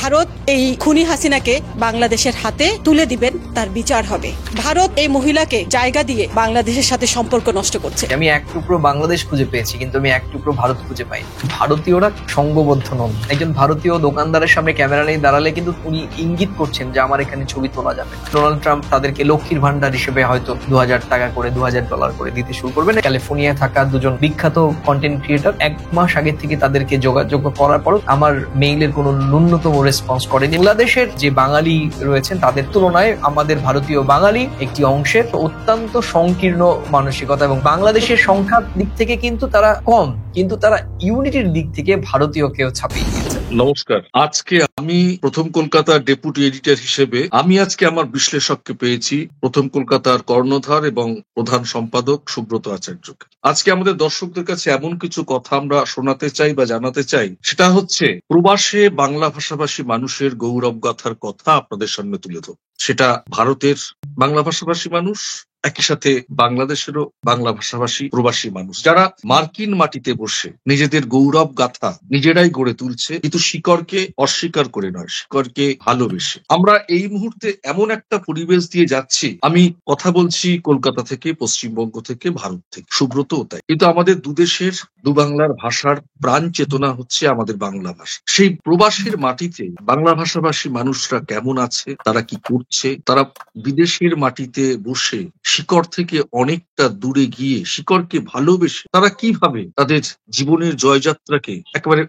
ভারত এই খুনি হাসিনাকে বাংলাদেশের হাতে তুলে দিবেন, তার বিচার হবে। ভারত এই মহিলাকে জায়গা দিয়ে বাংলাদেশের সাথে সম্পর্ক নষ্ট করছে। আমি এক টুকরো বাংলাদেশ খুঁজে পেয়েছি, কিন্তু আমি এক টুকরো ভারত খুঁজে পাই। ভারতীয়রা সঙ্গবদ্ধ নন। একজন ভারতীয় দোকানদারের সামনে ক্যামেরা নিয়ে দাঁড়ালে কিন্তু উনি ইঙ্গিত করছেন যে আমার এখানে ছবি তোলা যাবে। ডোনাল্ড ট্রাম্প তাদেরকে লক্ষ্মীর ভান্ডার হিসেবে হয়তো $2000 করে $2000 করে দিতে শুরু করবেন। ক্যালিফোর্নিয়ায় থাকা দুজন বিখ্যাত কন্টেন্ট ক্রিয়েটর 1 মাস আগে থেকে তাদেরকে যোগাযোগ করার পর আমার মেইলের কোনো ন্যূনতম রেসপন্স করেনি। বাংলাদেশের যে বাঙালি রয়েছেন তাদের তুলনায় আমাদের ভারতীয় বাঙালি একটি অংশের অত্যন্ত সংকীর্ণ মানসিকতা, এবং বাংলাদেশের সংখ্যার দিক থেকে কিন্তু তারা কম, কিন্তু তারা ইউনিটির দিক থেকে ভারতীয় কেউ ছাপিয়ে দিয়েছে। নমস্কার। আজকে আমি প্রথম কলকাতার ডেপুটি এডিটর হিসেবে আমি আজকে আমার বিশ্লেষককে পেয়েছি, প্রথম কলকাতার কর্ণধার এবং প্রধান সম্পাদক সুব্রত আচার্যকে। আজকে আমাদের দর্শকদের কাছে এমন কিছু কথা আমরা শোনাতে চাই বা জানাতে চাই, সেটা হচ্ছে প্রবাসে বাংলা ভাষাভাষী মানুষের গৌরব গাথার কথা আপনাদের সামনে তুলে ধর। সেটা ভারতের বাংলা ভাষাভাষী মানুষ, একই সাথে বাংলাদেশেরও বাংলা ভাষাভাষী প্রবাসী মানুষ, যারা মার্কিন মাটিতে বসে নিজেদের গৌরব গাথা নিজেরাই গড়ে তুলছে, কিন্তু শিকড়কে অস্বীকার করে নয়, শিকড়কে ভালোবেসে। আমরা এই মুহূর্তে এমন একটা পরিবেশ দিয়ে যাচ্ছি, আমি কথা বলছি কলকাতা থেকে, পশ্চিমবঙ্গ থেকে, ভারত থেকে, সুব্রতও তাই, কিন্তু আমাদের দুদেশের দু বাংলার ভাষার প্রাণ চেতনা হচ্ছে আমাদের বাংলা ভাষা। সেই প্রবাসের মাটিতে বাংলা ভাষাভাষী মানুষরা কেমন আছে, তারা কি করছে, তারা বিদেশের মাটিতে বসে শিকড় থেকে অনেকটা দূরে গিয়ে শিকড়কে ভালোবেসে তারা কিভাবে তাদের জীবনের জয়যাত্রাকে একেবারে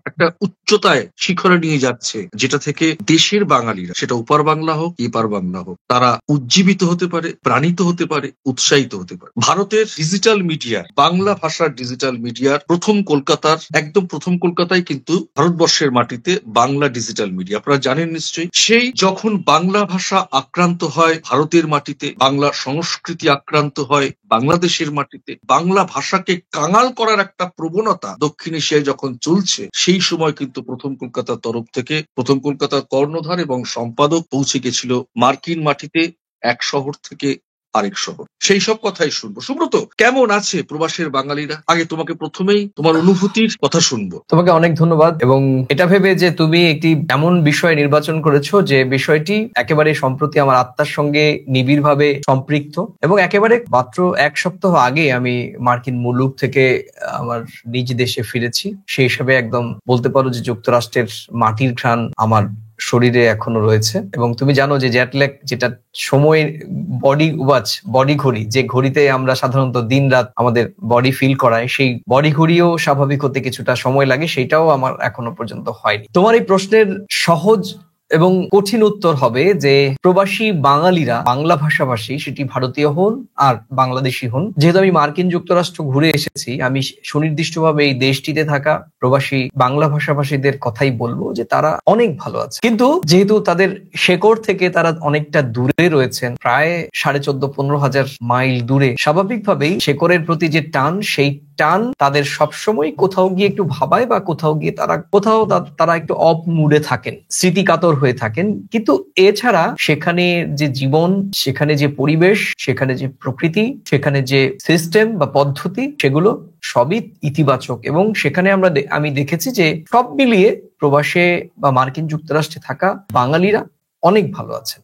একটা উচ্চতায় শিখরে নিয়ে যাচ্ছে, যেটা থেকে দেশের বাঙালিরা, সেটা ওপার বাংলা হোক এপার বাংলা হোক, তারা উজ্জীবিত হতে পারে, প্রাণিত হতে পারে, উৎসাহিত হতে পারে। ভারতের ডিজিটাল মিডিয়া, বাংলা ভাষার ডিজিটাল মিডিয়ার প্রথম কলকাতার, একদম প্রথম কলকাতায় কিন্তু ভারতবর্ষের মাটিতে বাংলা ডিজিটাল মিডিয়া, আপনারা জানেন নিশ্চয়ই। সেই যখন বাংলা ভাষা আক্রান্ত হয় ভারতের মাটিতে, বাংলা সংস্কৃতি আক্রান্ত হয় বাংলাদেশের মাটিতে, বাংলা ভাষাকে কাঙাল করার একটা প্রবণতা দক্ষিণ এশিয়ায় যখন চলছে, সেই সময় কিন্তু প্রথম কলকাতার তরফ থেকে প্রথম কলকাতার কর্ণধার এবং সম্পাদক পৌঁছে গেছিল মার্কিন মাটিতে, এক শহর থেকে আরেক শহর। সেই সব কথাই শুনবো। সুব্রত, কেমন আছে প্রবাসের বাঙালিরা? আগে তোমাকে প্রথমেই তোমার অনুভূতির কথা শুনবো। তোমাকে অনেক ধন্যবাদ, এবং এটা ভেবে যে তুমি একটি এমন বিষয় নির্বাচন করেছো যে বিষয়টি একেবারে সম্প্রতি আমার আত্মার সঙ্গে নিবিড়ভাবে সম্পৃক্ত, এবং একেবারে মাত্র 1 সপ্তাহ আগে আমি মার্কিন মুলুক থেকে আমার নিজ দেশে ফিরেছি। সেই হিসাবে একদম বলতে পারো যে যুক্তরাষ্ট্রের মাটির ঘ্রাণ আমার শরীরে এখনো রয়েছে। এবং তুমি জানো যে জ্যাটল্যাগ, যেটা সময় বডি ঘড়ি, যে ঘড়িতে আমরা সাধারণত দিন রাত আমাদের বডি ফিল করায়, সেই বডি ঘড়িও স্বাভাবিক হতে কিছুটা সময় লাগে, সেটাও আমার এখনো পর্যন্ত হয়নি। তোমার এই প্রশ্নের সহজ এবং কঠিন উত্তর হবে যে প্রবাসী বাঙালিরা, বাংলা ভাষাভাষী, সেটি ভারতীয় হন আর বাংলাদেশি হন, যেহেতু আমি মার্কিন যুক্তরাষ্ট্র ঘুরে এসেছি, আমি সুনির্দিষ্টভাবে এই দেশটিতে থাকা প্রবাসী বাংলা ভাষাভাষীদের কথাই বলবো যে তারা অনেক ভালো আছে। কিন্তু যেহেতু তাদের শেকড় থেকে তারা অনেকটা দূরে রয়েছেন, প্রায় 14,500-15 হাজার মাইল দূরে, স্বাভাবিকভাবেই শেকড়ের প্রতি যে টান, সেই টান তাদের সবসময় কোথাও গিয়ে একটু ভাবায়, বা কোথাও গিয়ে তারা একটু অফ মুডে থাকেন, স্মৃতিকাতর হয়ে থাকেন। কিন্তু এছাড়া সেখানে যে জীবন, সেখানে যে পরিবেশ, সেখানে যে প্রকৃতি, সেখানে যে সিস্টেম বা পদ্ধতি, সেগুলো সবই ইতিবাচক। এবং সেখানে আমি দেখেছি যে সব মিলিয়ে প্রবাসে বা মার্কিন যুক্তরাষ্ট্রে থাকা বাঙালিরা অনেক ভালো আছেন।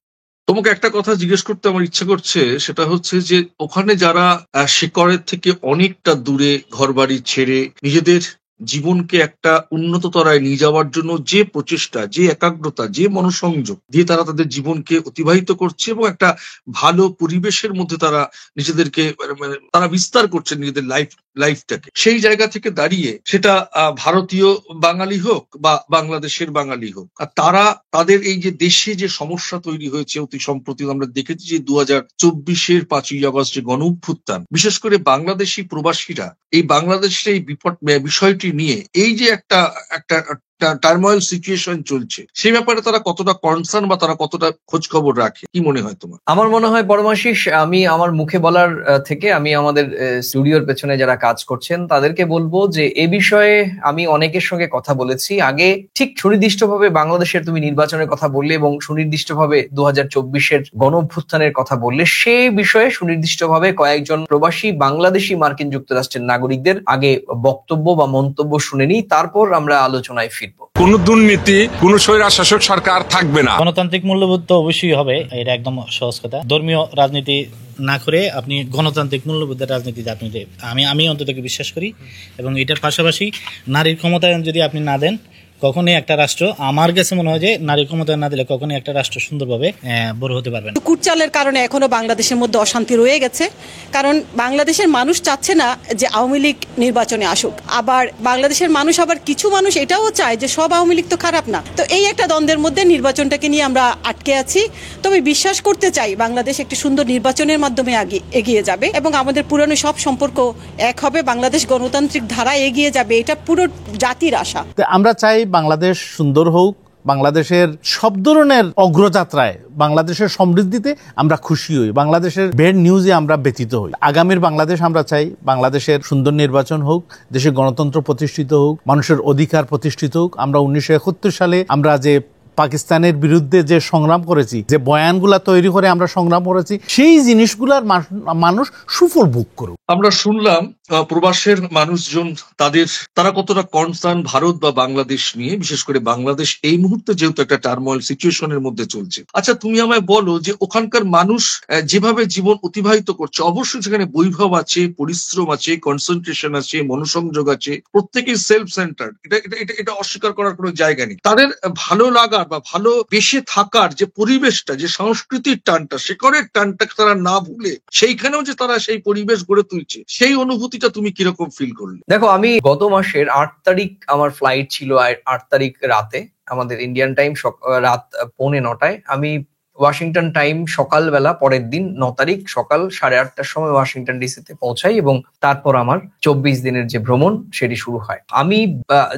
তোমাকে একটা কথা জিজ্ঞেস করতে আমার ইচ্ছা করছে, সেটা হচ্ছে যে ওখানে যারা শিকড়ের থেকে অনেকটা দূরে ঘরবাড়ি ছেড়ে নিজেদের জীবনকে একটা উন্নত তরায় নিয়ে যাওয়ার জন্য যে প্রচেষ্টা, যে একাগ্রতা, যে মনোসংযোগ দিয়ে তারা তাদের জীবনকে অতিবাহিত করছে, এবং একটা ভালো পরিবেশের মধ্যে তারা নিজেদেরকে তারা বিস্তার করছে নিজেদের লাইফটাকে, সেই জায়গা থেকে দাঁড়িয়ে সেটা ভারতীয় বাঙালি হোক বা বাংলাদেশের বাঙালি হোক, আর তারা তাদের এই যে দেশে যে সমস্যা তৈরি হয়েছে অতি সম্প্রতি, আমরা দেখেছি যে 2024-এর 5ই আগস্ট যে গণ অভ্যুত্থান, বিশেষ করে বাংলাদেশি প্রবাসীরা এই বাংলাদেশের এই বিষয়টি নিয়ে, এই যে একটা টার্মোয়েল সিচুয়েশন চলছে, সেই ব্যাপারে তারা কতটা কনসার্ন বা তারা কতটা খোঁজ খবর রাখে, কি মনে হয় তোমার? আমার মনে হয় পরমাশিস, আমি আমার মুখে বলার থেকে আমি আমাদের স্টুডিওর পেছনে যারা কাজ করছেন তাদেরকে বলবো যে এ বিষয়ে আমি অনেকের সঙ্গে কথা বলেছি। আগে ঠিক সুনির্দিষ্টভাবে বাংলাদেশের তুমি নির্বাচনের কথা বললে এবং সুনির্দিষ্টভাবে 2024-এর গণ অভ্যুত্থানের কথা বললে, সেই বিষয়ে সুনির্দিষ্টভাবে কয়েকজন প্রবাসী বাংলাদেশি মার্কিন যুক্তরাষ্ট্রের নাগরিকদের আগে বক্তব্য বা মন্তব্য শুনে নিই, তারপর আমরা আলোচনায় ফিরবো। কোনো দুর্নীতি, কোনো স্বৈরশাসক সরকার থাকবে না। গণতান্ত্রিক মূল্যবোধ তো অবশ্যই হবে, এটা একদম সহজ কথা। ধর্মীয় রাজনীতি না করে আপনি গণতান্ত্রিক মূল্যবোধের রাজনীতিতে আপনি আমি অন্তত বিশ্বাস করি। এবং এটার পাশাপাশি নারীর ক্ষমতায়ন যদি আপনি না দেন, কখনোই একটা রাষ্ট্র, আমার কাছে মনে হয় যে নারীর ক্ষমতায়ন না দিলে কখনোই একটা রাষ্ট্র সুন্দরভাবে বড় হতে পারবে না। কুটচালের কারণে এখনো বাংলাদেশের মধ্যে অশান্তি রয়ে গেছে, কারণ বাংলাদেশের মানুষ চাচ্ছে না যে আওয়ামী লীগ নির্বাচনে আসুক। আবার বাংলাদেশের মানুষ, আবার কিছু মানুষ এটাও চায় যে সব আওয়ামী লীগ তো খারাপ না। তো এই একটা দ্বন্দ্বের মধ্যে নির্বাচনটাকে নিয়ে আমরা আটকে আছি। তবে বিশ্বাস করতে চাই বাংলাদেশ একটি সুন্দর নির্বাচনের মাধ্যমে এগিয়ে যাবে এবং আমাদের পুরনো সব সম্পর্ক এক হবে, বাংলাদেশ গণতান্ত্রিক ধারায় এগিয়ে যাবে, এটা পুরো জাতির আশা। আমরা চাই বাংলাদেশ সুন্দর হোক, বাংলাদেশের সব ধরনের অগ্রযাত্রায়, বাংলাদেশের সমৃদ্ধিতে আমরা খুশি হই, বাংলাদেশের ব্যাড নিউজে আমরা ব্যতীত হই। আগামীর বাংলাদেশ আমরা চাই বাংলাদেশের সুন্দর নির্বাচন হোক, দেশে গণতন্ত্র প্রতিষ্ঠিত হোক, মানুষের অধিকার প্রতিষ্ঠিত হোক। আমরা 1971 সালে আমরা যে পাকিস্তানের বিরুদ্ধে যে সংগ্রাম করেছি, যে বয়ানগুলা তৈরি করে আমরা সংগ্রাম করেছি, সেই জিনিসগুলার মানুষ সুফল ভোগ করুক। আমরা শুনলাম প্রবাসের মানুষজন তারা কতটা কনসার্ন ভারত বা বাংলাদেশ নিয়ে, বিশেষ করে বাংলাদেশ এই মুহূর্তে যেহেতু একটা টার্মোয়েল সিচুয়েশনের মধ্যে চলছে। আচ্ছা, তুমি আমায় বলো যে ওখানকার মানুষ যেভাবে জীবন অতিবাহিত করছে, অবশ্যই সেখানে বৈভব আছে, পরিশ্রম আছে, কনসেন্ট্রেশন আছে, মনোসংযোগ আছে, প্রত্যেকেই সেলফ সেন্টার, এটা অস্বীকার করার কোনো জায়গা নেই। তাদের ভালো লাগার বা ভালো বেশে থাকার যে পরিবেশটা, যে সংস্কৃতির টানটা, শেকড়ের টানটা তারা না ভুলে সেইখানেও যে তারা সেই পরিবেশ গড়ে তুলছে, সেই অনুভূতিটা তুমি কিরকম ফিল করলে? দেখো, আমি গত মাসের 8 তারিখ আমার ফ্লাইট ছিল, 8 তারিখ রাতে, আমাদের ইন্ডিয়ান টাইম রাত 9:45, আমি ওয়াশিংটন টাইম সকালবেলা পরের দিন 9 তারিখ সকাল 8:30টার সময় ওয়াশিংটন ডিসিতে পৌঁছাই এবং তারপর আমার 24 দিনের যে ভ্রমণ সেটি শুরু হয়। আমি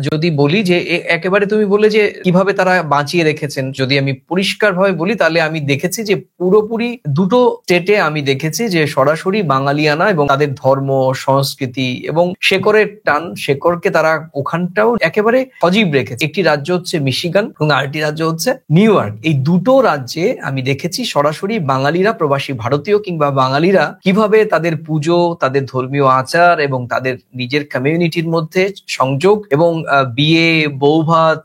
যদি বলি যে একেবারে তুমি বলে যে কিভাবে তারা বাঁচিয়ে রেখেছেন, যদি আমি পরিষ্কারভাবে বলি তাহলে আমি দেখেছি যে পুরোপুরি দুটো স্টেটে আমি দেখেছি যে সরাসরি বাঙালিয়ানা এবং তাদের ধর্ম, সংস্কৃতি এবং শেকড়ের টান, শেকড়কে তারা ওখানটাও একেবারে সজীব রেখেছে। একটি রাজ্য হচ্ছে মিশিগান এবং আরেকটি রাজ্য হচ্ছে নিউ ইয়র্ক। এই দুটো রাজ্যে আমি দেখেছি সরাসরি বাঙালিরা, প্রবাসী ভারতীয় কিংবা বাঙালিরা কিভাবে তাদের পুজো, তাদের ধর্মীয় আচার এবং তাদের নিজের কমিউনিটির মধ্যে সংযোগ এবং বিয়ে, বৌভাত,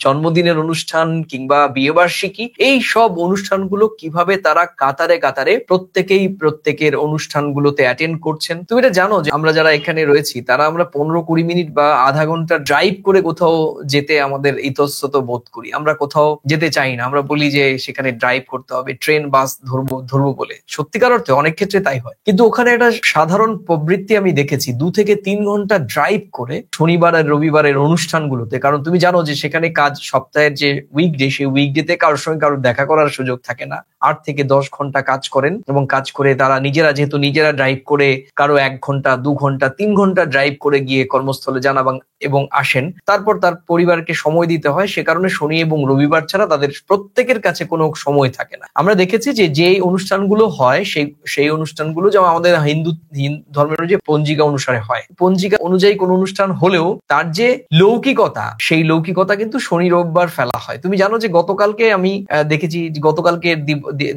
জন্মদিনের অনুষ্ঠান কিংবা বিয়ে বার্ষিকী, এই সব অনুষ্ঠানগুলো কিভাবে তারা কাতারে কাতারে প্রত্যেকের অনুষ্ঠানগুলোতে অ্যাটেন্ড করছেন। তুমি এটা জানো যে আমরা যারা এখানে রয়েছি তারা আমরা 15-20 মিনিট বা আধা ঘন্টা ড্রাইভ করে কোথাও যেতে আমাদের ইতস্তত বোধ করি। আমরা কোথাও যেতে চাই না, আমরা বলি যে সেখানে ড্রাইভ করতে হবে, ট্রেন বাস ধরবো বলে। সত্যিকার অর্থে অনেক ক্ষেত্রে তাই হয়, কিন্তু ওখানে একটা সাধারণ প্রবৃত্তি আমি দেখেছি 2 থেকে 3 ঘন্টা ড্রাইভ করে শনিবার আর রবিবারের অনুষ্ঠানগুলোতে। কারণ তুমি জানো যে সেখানে কাজ, সপ্তাহের যে উইকডে, সেই উইকডেতে কারোর সঙ্গে কারোর দেখা করার সুযোগ থাকে না। 8 থেকে 10 ঘন্টা কাজ করেন এবং কাজ করে তারা নিজেরা ড্রাইভ করে, কারো 1 ঘন্টা, 2 ঘন্টা, 3 ঘন্টা ড্রাইভ করে গিয়ে কর্মস্থলে যান এবং আসেন। তারপর তার পরিবারকে সময় দিতে হয়, সে কারণে শনি এবং রবিবার ছাড়া তাদের প্রত্যেকের কাছে কোনো সময় থাকে না। আমরা দেখেছি যে অনুষ্ঠানগুলো হয় সেই অনুষ্ঠানগুলো যেমন আমাদের হিন্দু ধর্মের যে পঞ্জিকা অনুসারে হয়, পঞ্জিকা অনুযায়ী কোন অনুষ্ঠান হলেও তার যে লৌকিকতা, সেই লৌকিকতা কিন্তু শনি রোববার ফেলা হয়। তুমি জানো যে গতকালকে আমি দেখেছি, গতকালকে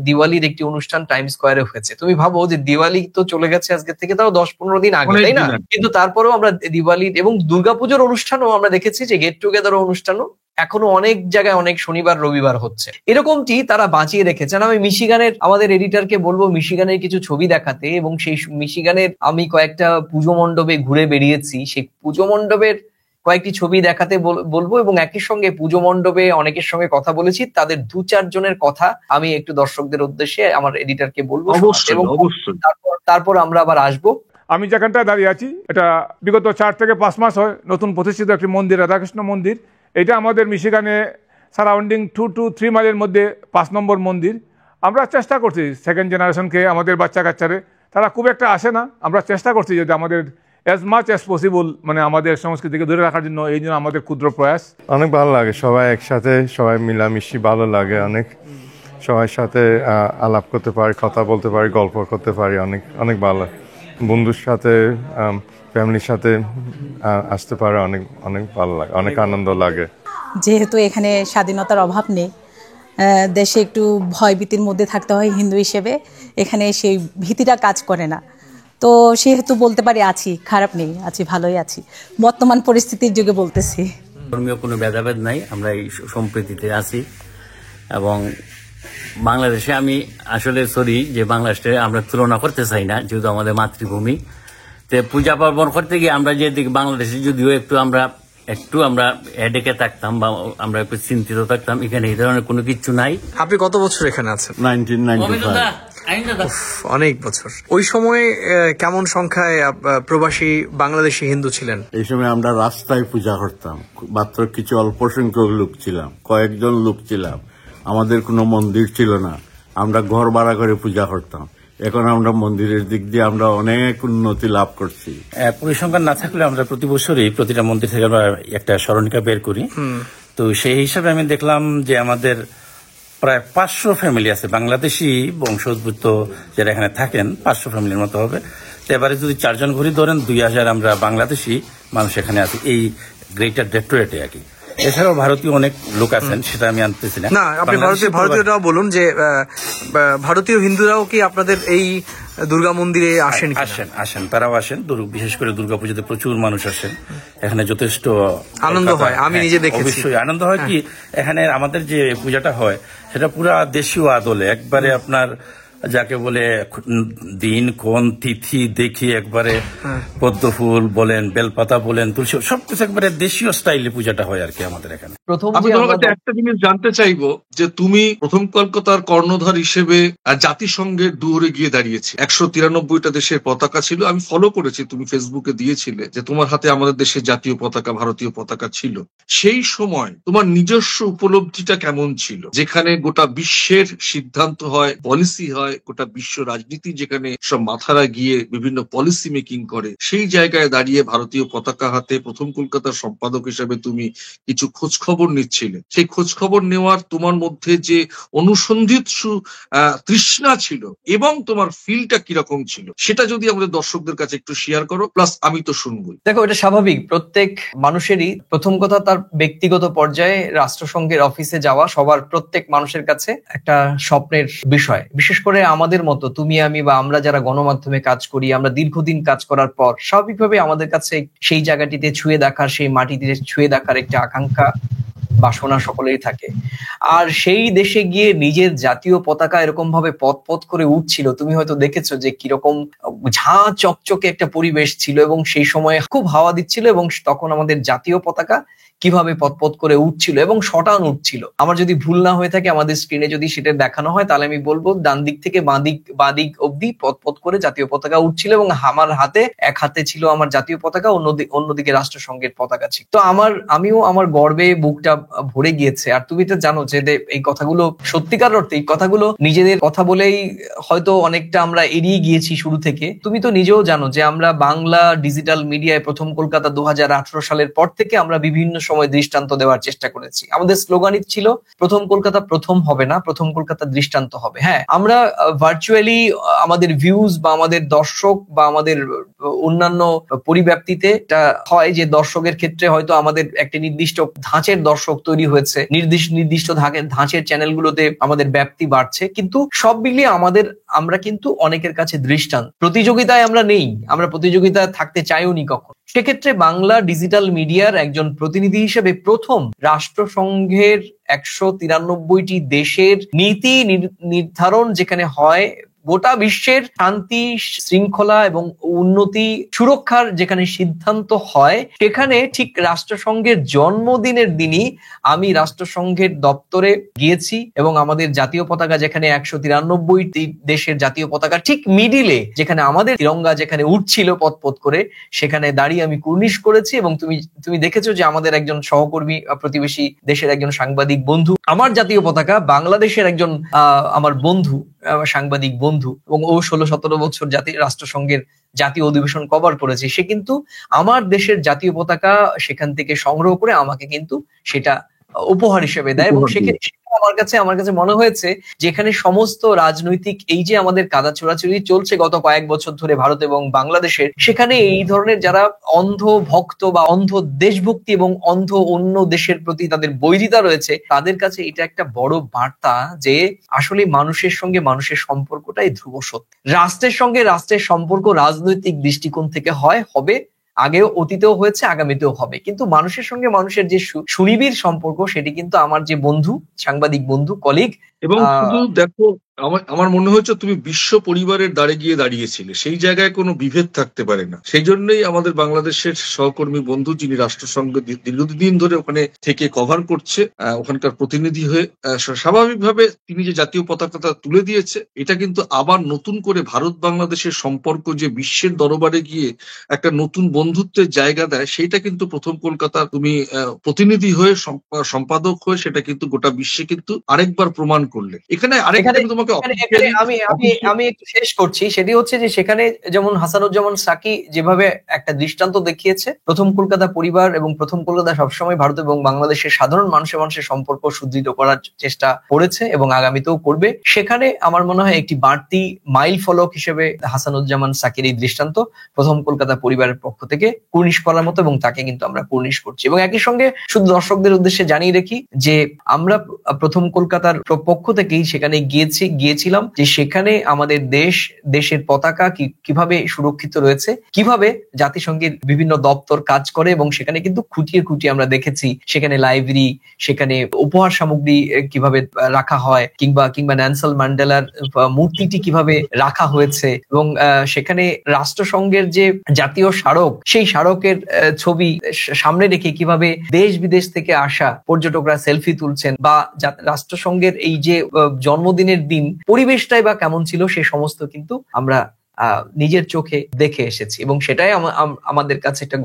দিওয়ালির একটি অনুষ্ঠান টাইম স্কোয়ারে হয়েছে। তুমি ভাবো যে দিওয়ালি তো চলে গেছে আজকে থেকে তাও 10-15 দিন আগে, তাই না? কিন্তু তারপরেও আমরা দিওয়ালি এবং দুর্গাপুজোর অনুষ্ঠানও আমরা দেখেছি যে গেট টুগেদার অনুষ্ঠানও এখনো অনেক জায়গায় অনেক শনিবার রবিবার হচ্ছে। এরকমটি তারা বাঁচিয়ে রেখেছেন। আমি মিশিগানের আমাদের এডিটরকে বলবো মিশিগানের কিছু ছবি দেখাতে, এবং সেই মিশিগানের আমি কয়েকটা পুজো মণ্ডপে ঘুরে বেরিয়েছি, সেই পুজো মণ্ডপের কয়েকটি ছবি দেখাতে বলবো এবং একই সঙ্গে পুজো মণ্ডপে অনেকের সঙ্গে কথা বলেছি, তাদের 2-4 জনের কথা আমি একটু দর্শকদের উদ্দেশ্যে আমার এডিটরকে বলবো এবং তারপর আমরা আবার আসবো। আমি যেখানটা দাঁড়িয়ে আছি এটা বিগত 4 থেকে 5 মাস হয় নতুন প্রতিষ্ঠিত একটি মন্দির, রাধাকৃষ্ণ মন্দির। এটা আমাদের মিশিগানে সারাউন্ডিং 2 to 3 মাইলের মধ্যে 5 নম্বর মন্দির। আমরা চেষ্টা করছি সেকেন্ড জেনারেশনকে, আমাদের বাচ্চা কাচ্চারে, তারা খুব একটা আসে না, আমরা চেষ্টা করছি যদি আমাদের অ্যাজ মাচ অ্যাজ পসিবল মানে আমাদের সংস্কৃতিকে ধরে রাখার জন্য, এই জন্য আমাদের ক্ষুদ্র প্রয়াস। অনেক ভালো লাগে, সবাই একসাথে, সবাই মিলামিশি ভালো লাগে, অনেক সবার সাথে আলাপ করতে পারি, কথা বলতে পারি, গল্প করতে পারি, অনেক ভালো। বন্ধুর সাথে, ফ্যামিলির সাথে আসতে পারে, অনেক ভালো লাগে, অনেক আনন্দ লাগে। যেহেতু এখানে স্বাধীনতার অভাব নেই, দেশে একটু ভয়ভীতির মধ্যে থাকতে হয় হিন্দু হিসেবে, এখানে সেই ভীতিটা কাজ করে না। তো সেহেতু বলতে পারি আছি, খারাপ নেই, আছি, ভালোই আছি, বর্তমান পরিস্থিতির যুগে বলতেছি। ধর্মীয় কোনো ভেদাভেদ নাই, আমরা এই সম্প্রীতিতে আছি। এবং বাংলাদেশে আমি আসলে সরি যে বাংলাদেশে আমরা তুলনা করতে চাই না, যেহেতু আমাদের মাতৃভূমি। তো পূজা পার্বণ করতে গিয়ে আমরা যে বাংলাদেশে যদিও একটু আমরা হেডেকে থাকতাম বা আমরা একটু চিন্তিত থাকতাম, এখানে এই ধরনের কোনো কিছু নাই। আপনি কত বছর এখানে আছেন? 1995। অনেক বছর। ওই সময় কেমন সংখ্যায় প্রবাসী বাংলাদেশি হিন্দু ছিলেন? এই সময় আমরা রাস্তায় পূজা করতাম, মাত্র কিছু অল্প সংখ্যক লোক ছিলাম, কয়েকজন লোক ছিলাম, আমাদের কোনো মন্দির ছিল না, আমরা ঘর ভাড়া করে পূজা করতাম। এখন আমরা মন্দিরের দিক দিয়ে আমরা অনেক উন্নতি লাভ করছি। পরিসংখ্যান না থাকলে আমরা প্রতি বছরই প্রতিটা মন্দির থেকে আমরা একটা স্মরণিকা বের করি। তো সেই হিসাবে আমি দেখলাম যে আমাদের প্রায় 500 ফ্যামিলি আছে বাংলাদেশি বংশোদ্ভূত যারা এখানে থাকেন, 500 ফ্যামিলির মতো হবে। তো এবারে যদি 4 জন ঘুরি ধরেন 2000 আমরা বাংলাদেশি মানুষ এখানে আছি এই গ্রেটার ডেট্রয়েটে আর কি। এছাড়াও ভারতীয় অনেক লোক আছেন, সেটা আমি আনতেছি না। আপনি ভারতীয়রাও বলুন যে ভারতীয় হিন্দুরাও কি আপনাদের এই দুর্গা মন্দিরে আসেন? আসেন, তারাও আসেন। বিশেষ করে দুর্গাপূজাতে প্রচুর মানুষ আসেন, এখানে যথেষ্ট আনন্দ হয়। আমি নিজে দেখেছি, অবশ্যই আনন্দ হয়। কি এখানে আমাদের যে পূজাটা হয় সেটা পুরা দেশীয় আদলে, একবারে আপনার যাকে বলে দিন কোন তিথি দেখি একবারে পদ্ম ফুল বলেন, বেলপাতা বলেন, তুলসী, সবকিছু একবারে দেশীয় স্টাইলে পূজাটা হয় আর কি আমাদের এখানে। আমি তোমার কাছে একটা জিনিস জানতে চাইবো যে তুমি প্রথম কলকাতার কর্ণধার হিসেবে জাতিসংঘের দুয়ারে গিয়ে দাঁড়িয়েছি। 193টা দেশের পতাকা ছিল। আমি ফলো করেছি, তুমি ফেসবুকে দিয়েছিলে যে তোমার হাতে আমাদের দেশের জাতীয় পতাকা, ভারতীয় পতাকা ছিল। সেই সময় তোমার নিজস্ব উপলব্ধিটা কেমন ছিল, যেখানে গোটা বিশ্বের সিদ্ধান্ত হয়, পলিসি হয়, গোটা বিশ্ব রাজনীতি যেখানে সব মাথারা গিয়ে বিভিন্ন পলিসি মেকিং করে, সেই জায়গায় দাঁড়িয়ে ভারতীয় পতাকা হাতে প্রথম কলকাতার সম্পাদক হিসেবে তুমি কিছু খোঁজ খবর নিচ্ছিলে। সেই খোঁজ খবর নেওয়ার তোমার মধ্যে যে অনুসন্ধিৎসু তৃষ্ণা ছিল এবং তোমার ফিলটা কিরকম ছিল, সেটা যদি আমাদের দর্শকদের কাছে একটু শেয়ার করো, প্লাস আমি তো শুনবই। দেখো, এটা স্বাভাবিক, প্রত্যেক মানুষেরই প্রথম কথা তার ব্যক্তিগত পর্যায়ে রাষ্ট্রসংঘের অফিসে যাওয়া সবার প্রত্যেক মানুষের কাছে একটা স্বপ্নের বিষয়। বিশেষ করে আমাদের মতো তুমি আমি বা আমরা যারা গণমাধ্যমে কাজ করি, আমরা দীর্ঘদিন কাজ করার পর স্বাভাবিকভাবে আমাদের কাছে সেই জায়গাটিতে ছুঁয়ে দেখার, সেই মাটিতে ছুঁয়ে দেখার একটা আকাঙ্ক্ষা বাসনা সকলেই থাকে। আর সেই দেশে গিয়ে নিজের জাতীয় পতাকা এরকম ভাবে পথ করে উঠছিল, তুমি হয়তো দেখেছো যে কিরকম ঝাঁ চকচকে একটা পরিবেশ ছিল এবং সেই সময় খুব হাওয়া দিচ্ছিল এবং তখন আমাদের জাতীয় পতাকা কিভাবে পথ করে উঠছিল এবং শটান উঠছিল। আমার যদি ভুল না হয়ে থাকে, আমাদের স্ক্রিনে যদি সেটা দেখানো হয় তাহলে আমি বলবো ডান দিক থেকে বাঁদিক অব্দি পথ করে জাতীয় পতাকা উঠছিল এবং আমার হাতে এক হাতে ছিল আমার জাতীয় পতাকা, অন্যদিকে রাষ্ট্রসংঘের পতাকা ছিল। তো আমিও আমার গর্বে বুকটা ভরে গিয়েছে। আর তুমি তো জানো যে এই কথাগুলো সত্যিকার অর্থে, এই কথাগুলো নিজেদের কথা বলেই হয়তো অনেকটা আমরা এড়িয়ে গিয়েছি শুরু থেকে। তুমি তো নিজেও জানো যে আমরা বাংলা ডিজিটাল মিডিয়ায় প্রথম কলকাতা 2018 সালের পর থেকে আমরা বিভিন্ন সময় দৃষ্টান্ত দেওয়ার চেষ্টা করেছি। আমাদের স্লোগানই ছিল প্রথম কলকাতা প্রথম হবে না, প্রথম কলকাতা দৃষ্টান্ত হবে। হ্যাঁ, আমরা ভার্চুয়ালি আমাদের ভিউজ বা আমাদের দর্শক বা আমাদের অন্যান্য পরিব্যাপ্তিতে এটা হয় যে দর্শকের ক্ষেত্রে হয়তো আমাদের একটা নির্দিষ্ট ধাঁচের দর্শক তৈরি হয়েছে, নির্দিষ্ট ধাঁচের চ্যানেলগুলোতে আমাদের ব্যাপ্তি বাড়ছে, কিন্তু সব মিলিয়ে আমরা কিন্তু অনেকের কাছে দৃষ্টান্ত। প্রতিযোগিতায় আমরা নেই, আমরা প্রতিযোগিতায় থাকতে চাইও নি কখন। সেক্ষেত্রে বাংলা ডিজিটাল মিডিয়ার একজন প্রতিনিধি হিসেবে প্রথম রাষ্ট্রসংঘের 193টি দেশের নীতি নির্ধারণ যেখানে হয়, গোটা বিশ্বের শান্তি শৃঙ্খলা এবং উন্নতি সুরক্ষার যেখানে সিদ্ধান্ত হয়, সেখানে ঠিক রাষ্ট্রসংঘের জন্মদিনের দিনই আমি রাষ্ট্রসংঘের দপ্তরে গিয়েছি এবং আমাদের জাতীয় পতাকা যেখানে 193টি দেশের জাতীয় পতাকা ঠিক মিডিলে, যেখানে আমাদের তিরঙ্গা যেখানে উঠছিল পথ করে, সেখানে দাঁড়িয়ে আমি কুর্নিশ করেছি। এবং তুমি দেখেছো যে আমাদের একজন সহকর্মী প্রতিবেশী দেশের একজন সাংবাদিক বন্ধু আমার জাতীয় পতাকা, বাংলাদেশের একজন আমার বন্ধু সাংবাদিক বন্ধু, এবং ও 16-17 বছর রাষ্ট্রসংঘের জাতীয় অধিবেশন কভার করেছে, সে কিন্তু আমার দেশের জাতীয় পতাকা সেখান থেকে সংগ্রহ করে আমাকে কিন্তু সেটা উপহার হিসেবে দেয়। এবং সেক্ষেত্রে আমার কাছে মনে হয়েছে যে এখানে সমস্ত রাজনৈতিক এই যে আমাদের কাদা ছোড়াছুড়ি চলছে গত কয়েক বছর ধরে ভারত এবং বাংলাদেশের, সেখানে এই ধরনের যারা অন্ধ ভক্ত বা অন্ধ দেশভক্তি এবং অন্ধ অন্য দেশের প্রতি তাদের বৈরিতা রয়েছে, তাদের কাছে এটা একটা বড় বার্তা যে আসলে মানুষের সঙ্গে মানুষের সম্পর্কটাই ধ্রুব সত্য। রাষ্ট্রের সঙ্গে রাষ্ট্রের সম্পর্ক রাজনৈতিক দৃষ্টিকোণ থেকে হবে আগেও অতীতেও হয়েছে, আগামীতেও হবে। কিন্তু মানুষের সঙ্গে মানুষের যে সুনিবিড় সম্পর্ক, সেটি কিন্তু আমার যে বন্ধু, সাংবাদিক বন্ধু, কলিগ। এবং শুধু দেখো, আমার মনে হচ্ছে তুমি বিশ্ব পরিবারের দ্বারে গিয়ে দাঁড়িয়েছিলে, সেই জায়গায় কোনো বিভেদ থাকতে পারে না। সেই জন্যই আমাদের বাংলাদেশের সহকর্মী বন্ধু, যিনি রাষ্ট্রসংঘ দীর্ঘদিন ধরে ওখানে থেকে কভার করছে, ওখানকার প্রতিনিধি হয়ে, স্বাভাবিকভাবে তিনি যে জাতীয় পতাকাটা তুলে দিয়েছে, এটা কিন্তু আবার নতুন করে ভারত বাংলাদেশের সম্পর্ক যে বিশ্বের দরবারে গিয়ে একটা নতুন বন্ধুত্বের জায়গা দেয়, সেইটা কিন্তু প্রথম কলকাতার তুমি প্রতিনিধি হয়ে, সম্পাদক হয়ে, সেটা কিন্তু গোটা বিশ্বে কিন্তু আরেকবার প্রমাণ করলে। এখানে আরেকটা তোমাকে আমি একটু শেষ করছি, সেটি হচ্ছে যে সেখানে যেমন হাসানুজ্জামান সাকি যেভাবে একটা দৃষ্টান্ত দেখিয়েছে, প্রথম কলকাতা পরিবার এবং প্রথম কলকাতা সবসময় ভারত এবং বাংলাদেশের সাধারণ মানুষের সম্পর্ক সুদৃঢ় করার চেষ্টা করেছে এবং আগামীতেও করবে। সেখানে আমার মনে হয় একটি বাড়তি মাইল ফলক হিসেবে হাসানুজ্জামান সাকির এই দৃষ্টান্ত প্রথম কলকাতা পরিবারের পক্ষ থেকে কুর্নিশ করার মতো, এবং তাকে কিন্তু আমরা কুর্নিশ করছি। এবং একই সঙ্গে শুধু দর্শকদের উদ্দেশ্যে জানিয়ে রাখি যে আমরা প্রথম কলকাতার পক্ষ থেকেই সেখানে গিয়েছিলাম, যে সেখানে আমাদের দেশের পতাকা কিভাবে সুরক্ষিত রয়েছে, কিভাবে জাতিসংঘের বিভিন্ন দপ্তর কাজ করে, এবং সেখানে কিন্তু খুঁটিয়ে আমরা দেখেছি সেখানে লাইব্রেরি, সেখানে উপহার সামগ্রী কিভাবে রাখা হয়, কিংবা নেলসন ম্যান্ডেলার মূর্তিটি কিভাবে রাখা হয়েছে, এবং সেখানে রাষ্ট্রসংঘের যে জাতীয় স্মারক, সেই স্মারকের ছবি সামনে রেখে কিভাবে দেশ বিদেশ থেকে আসা পর্যটকরা সেলফি তুলছেন, বা রাষ্ট্রসংঘের এই যে জন্মদিনের দিন পরিবেশটাই বা কেমন ছিল, সে সমস্ত কিন্তু আমরা নিজের চোখে দেখে এসেছি। এবং সেটাই আমাদের কাছে একটা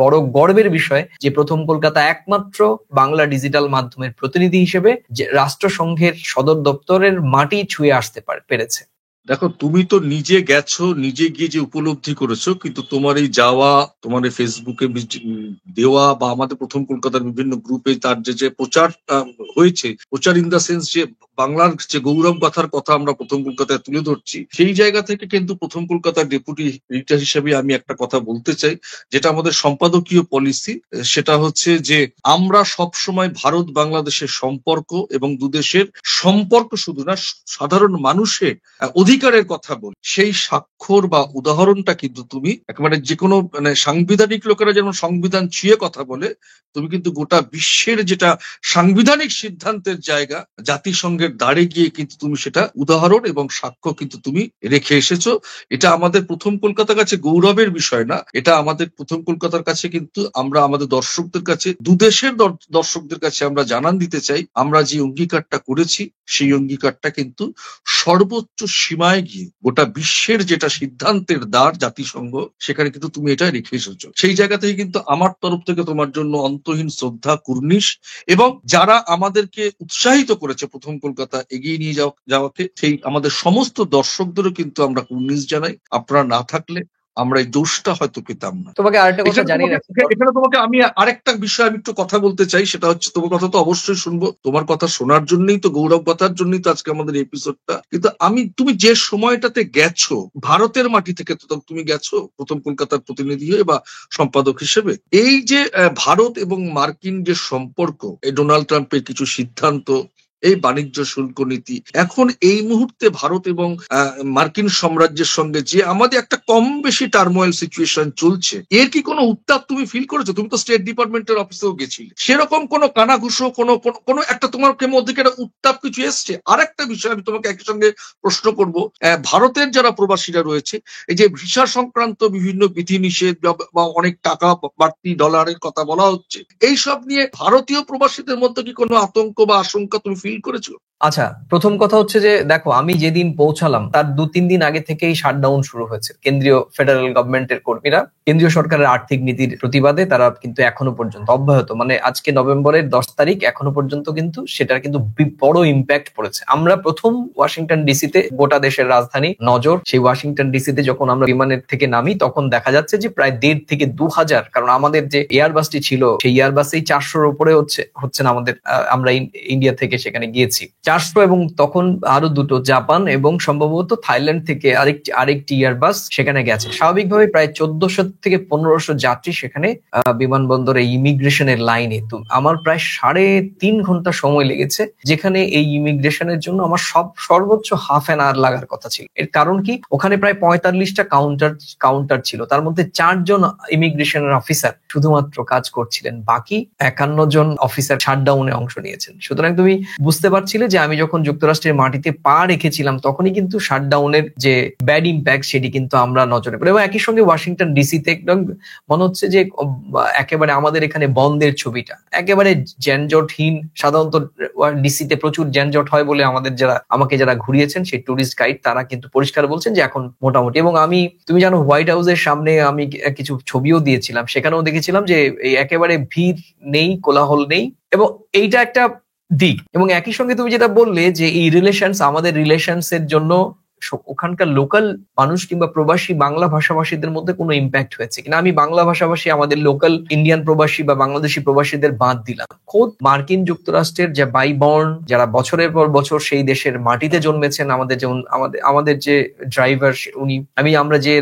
বড় গর্বের বিষয় যে প্রথম কলকাতা একমাত্র বাংলা ডিজিটাল মাধ্যমের প্রতিনিধি হিসেবে যে রাষ্ট্রসংঘের সদর দপ্তরের মাটি ছুঁয়ে আসতে পেরেছে। দেখো, তুমি তো নিজে গেছো, নিজে গিয়ে যে উপলব্ধি করেছো, কিন্তু তোমার এই যাওয়া, তোমার এই ফেসবুকে দেওয়া, বা আমাদের প্রথম কলকাতার বিভিন্ন গ্রুপে তার যে প্রচার হয়েছে, প্রচার ইন দা সেন্স যে বাংলার যে গৌরব গাথার কথা আমরা প্রথম কলকাতায় তুলে ধরছি, সেই জায়গা থেকে কিন্তু প্রথম কলকাতার ডেপুটি এডিটর হিসেবে আমি একটা কথা বলতে চাই, যেটা আমাদের সম্পাদকীয় পলিসি, সেটা হচ্ছে যে আমরা সবসময় ভারত বাংলাদেশের সম্পর্ক এবং দুদেশের সম্পর্ক শুধু না, সাধারণ মানুষের অধিকারের কথা বলি। সেই স্বাক্ষর বা উদাহরণটা কিন্তু তুমি একেবারে যে কোনো সাংবিধানিক লোকেরা যেমন সংবিধান ছুঁয়ে কথা বলে, তুমি কিন্তু গোটা বিশ্বের যেটা সাংবিধানিক সিদ্ধান্তের জায়গা, জাতিসংঘের দ্বারে গিয়ে কিন্তু তুমি সেটা উদাহরণ এবং সাক্ষ্য কিন্তু তুমি রেখে এসেছো। এটা আমাদের প্রথম কলকাতার কাছে গৌরবের বিষয় না, এটা আমাদের প্রথম কলকাতার কাছে কিন্তু আমরা আমাদের দর্শকদের কাছে, দুদেশের দর্শকদের কাছে আমরা জানান দিতে চাই, আমরা যে অঙ্গীকারটা করেছি, সেই অঙ্গীকারটা কিন্তু সর্বোচ্চ সীমায় গিয়ে গোটা বিশ্বের যেটা সিদ্ধান্তের দ্বার জাতিসংঘ, সেখানে কিন্তু তুমি এটা রেখে এসেছো। সেই জায়গা থেকে কিন্তু আমার তরফ থেকে তোমার জন্য অন্তহীন শ্রদ্ধা, কুর্নিশ, এবং যারা আমাদেরকে উৎসাহিত করেছে প্রথম কলকাতা এগিয়ে নিয়ে যাওয়াকে, সেই আমাদের সমস্ত দর্শকদেরও কিন্তু আমরা কুর্নিশ জানাই। আপনারা না থাকলে আমরা এই দোষটা হয়তো পেতাম না। তোমাকে আরেকটা কথা জানিয়ে রাখি, এখানে তোমাকে আমি আরেকটা বিষয় আমি একটু কথা বলতে চাই, সেটা হচ্ছে, তোমার কথা তো অবশ্যই শুনবো, তোমার কথা শোনার জন্যই তো, গৌরব কথার জন্যই তো আজকে আমাদের এপিসোডটা। কিন্তু তুমি যে সময়টাতে গেছো ভারতের মাটি থেকে, তো তুমি গেছো প্রথম কলকাতার প্রতিনিধি হয়ে বা সম্পাদক হিসেবে, এই যে ভারত এবং মার্কিন যে সম্পর্ক, এই ডোনাল্ড ট্রাম্পের কিছু সিদ্ধান্ত, এই বাণিজ্য শুল্ক নীতি, এখন এই মুহূর্তে ভারত এবং মার্কিন সাম্রাজ্যের সঙ্গে যে আমাদের একটা কম বেশি টার্মোয়েল সিচুয়েশন চলছে, এর কি কোনো উত্তাপ তুমি ফিল করেছো? তুমি তো স্টেট ডিপার্টমেন্টের অফিসেও গেছিলে, সেরকম কোনো কানাঘুষো, কোনো একটা তোমার মধ্যে একটা উত্তাপ কিছু এসছে? আরেকটা বিষয় আমি তোমাকে একই সঙ্গে প্রশ্ন করব, ভারতের যারা প্রবাসীরা রয়েছে, এই যে ভিসা সংক্রান্ত বিভিন্ন বিধিনিষেধ বা অনেক টাকা বাড়তি ডলারের কথা বলা হচ্ছে, এইসব নিয়ে ভারতীয় প্রবাসীদের মধ্যে কি কোনো আতঙ্ক বা আশঙ্কা তুমি ফিল করেছো? আচ্ছা, প্রথম কথা হচ্ছে যে দেখো, আমি যেদিন পৌঁছালাম তার 2-3 দিন আগে থেকেই শাটডাউন শুরু হয়েছে। কেন্দ্রীয় ফেডারেল গভর্নমেন্টের কর্মীরা কেন্দ্রীয় সরকারের আর্থিক নীতির প্রতিবাদে তারা কিন্তু এখনো পর্যন্ত অব্যাহত, মানে আজকে নভেম্বরের 10 তারিখ, এখনো পর্যন্ত কিন্তু সেটার কিন্তু বড় ইম্প্যাক্ট পড়েছে। আমরা প্রথম ওয়াশিংটন ডিসিতে, গোটা দেশের রাজধানী নজর, সেই ওয়াশিংটন ডিসিতে যখন আমরা বিমানের থেকে নামি, তখন দেখা যাচ্ছে যে প্রায় 1,500 থেকে 2,000, কারণ আমাদের যে এয়ারবাসটি ছিল সেই এয়ারবাসেই 400-র উপরে হচ্ছে না আমাদের, আমরা ইন্ডিয়া থেকে সেখানে গিয়েছি, রাষ্ট্র এবং তখন আরো দুটো, জাপান এবং সম্ভবত থাইল্যান্ড থেকে আরেকটি এয়ারবাস সেখানে গেছে। স্বাভাবিকভাবে প্রায় 1400 থেকে 1500 যাত্রী সেখানে বিমানবন্দরে ইমিগ্রেশনের লাইনে। তো আমার প্রায় 3.5 ঘন্টা সময় লেগেছে, যেখানে এই ইমিগ্রেশনের জন্য আমার সর্বোচ্চ হাফ অ্যান আওয়ার লাগার কথা ছিল। এর কারণ কি, ওখানে প্রায় 45টা কাউন্টার ছিল, তার মধ্যে 4 জন ইমিগ্রেশনের অফিসার শুধুমাত্র কাজ করছিলেন, বাকি 51 জন অফিসার শাটডাউনে অংশ নিয়েছেন। সুতরাং তুমি বুঝতে পারছিলে যে আমি যখন যুক্তরাষ্ট্রের মাটিতে পা রেখেছিলাম তখনই কিন্তু শাটডাউনের যে ব্যাড ইম্প্যাক্ট সেটি কিন্তু আমরা নজরে পড়ি। এবং একই সঙ্গে ওয়াশিংটন ডিসিতে একদম মনে হচ্ছে যে একেবারে আমাদের এখানে বন্ধের ছবিটা, একেবারে যানজটহীন। সাধারণত ডিসিতে প্রচুর যানজট হয় বলে আমাকে যারা ঘুরিয়েছেন সেই টুরিস্ট গাইড তারা কিন্তু পরিষ্কার বলছেন যে এখন মোটামুটি। এবং তুমি জানো হোয়াইট হাউসের সামনে আমি কিছু ছবিও দিয়েছিলাম, সেখানেও দেখেছিলাম যে একেবারে ভিড় নেই, কোলাহল নেই, এবং এইটা একটা দিক। এবং একই সঙ্গে তুমি যেটা বললে যে এই আমাদের রিলেশনস এর জন্য ওখানকার লোকাল মানুষ কিংবা প্রবাসী বাংলা ভাষাভাষীদের মধ্যে কোনো ইম্প্যাক্ট হয়েছে কিনা, আমি বাংলা ভাষাভাষী আমাদের লোকাল ইন্ডিয়ান প্রবাসী বা বাংলাদেশি প্রবাসীদের বাদ দিলাম। খোদ মার্কিন যুক্তরাষ্ট্রের যে বাই বর্ন, যারা বছরের পর বছর সেই দেশের মাটিতে জন্মেছেন, আমাদের যে ড্রাইভার আমরা যে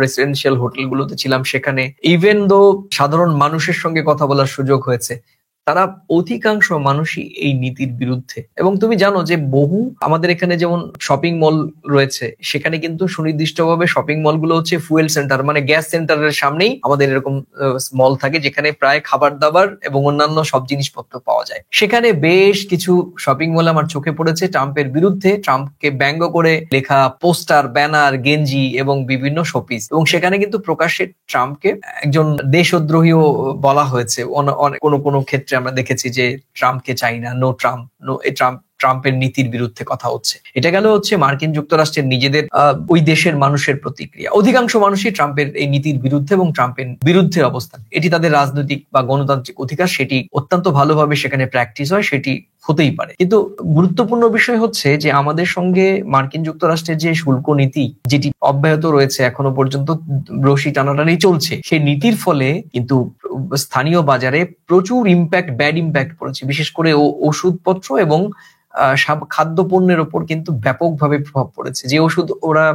রেসিডেন্সিয়াল হোটেলগুলোতে ছিলাম সেখানে, ইভেন দো সাধারণ মানুষের সঙ্গে কথা বলার সুযোগ হয়েছে, তারা অধিকাংশ মানুষই এই নীতির বিরুদ্ধে। এবং তুমি জানো যে আমাদের এখানে যেমন শপিং মল রয়েছে, সেখানে কিন্তু সুনির্দিষ্টভাবে শপিং মলগুলো হচ্ছে ফুয়েল সেন্টার, মানে গ্যাস সেন্টারের সামনেই আমাদের এরকম মল থাকে, যেখানে প্রায় খাবার দাবার এবং অন্যান্য সব জিনিসপত্র পাওয়া যায়। সেখানে বেশ কিছু শপিং মল আমার চোখে পড়েছে ট্রাম্পের বিরুদ্ধে, ট্রাম্পকে ব্যঙ্গ করে লেখা পোস্টার, ব্যানার, গেঞ্জি এবং বিভিন্ন শোপিস। এবং সেখানে কিন্তু প্রকাশ্যে ট্রাম্পকে একজন দেশদ্রোহীও বলা হয়েছে। কোনো ক্ষেত্রে আমরা দেখেছি যে ট্রাম্পকে চাই না, নো ট্রাম্প, ট্রাম্পের নীতির বিরুদ্ধে কথা হচ্ছে। এটা গেল হচ্ছে মার্কিন যুক্তরাষ্ট্রের নিজেদের ওই দেশের মানুষের প্রতিক্রিয়া। অধিকাংশ মানুষই ট্রাম্পের এই নীতির বিরুদ্ধে এবং ট্রাম্পের বিরুদ্ধে অবস্থান। এটি তাদের রাজনৈতিক বা গণতান্ত্রিক অধিকার, সেটি অত্যন্ত ভালোভাবে সেখানে প্র্যাকটিস হয়, সেটি হতেই পারে। কিন্তু গুরুত্বপূর্ণ বিষয় হচ্ছে যে আমাদের সঙ্গে মার্কিন যুক্তরাষ্ট্রের যে শুল্ক নীতি, যেটি অব্যাহত রয়েছে এখনো পর্যন্ত, রশি টানাটানি চলছে, সেই নীতির ফলে কিন্তু স্থানীয় বাজারে প্রচুর ব্যাড ইম্প্যাক্ট পড়েছে, বিশেষ করে ওষুধপত্র এবং খাদ্যপণ্যের ওপর কিন্তু ব্যাপকভাবে প্রভাব পড়েছে। যে ওষুধ ওরা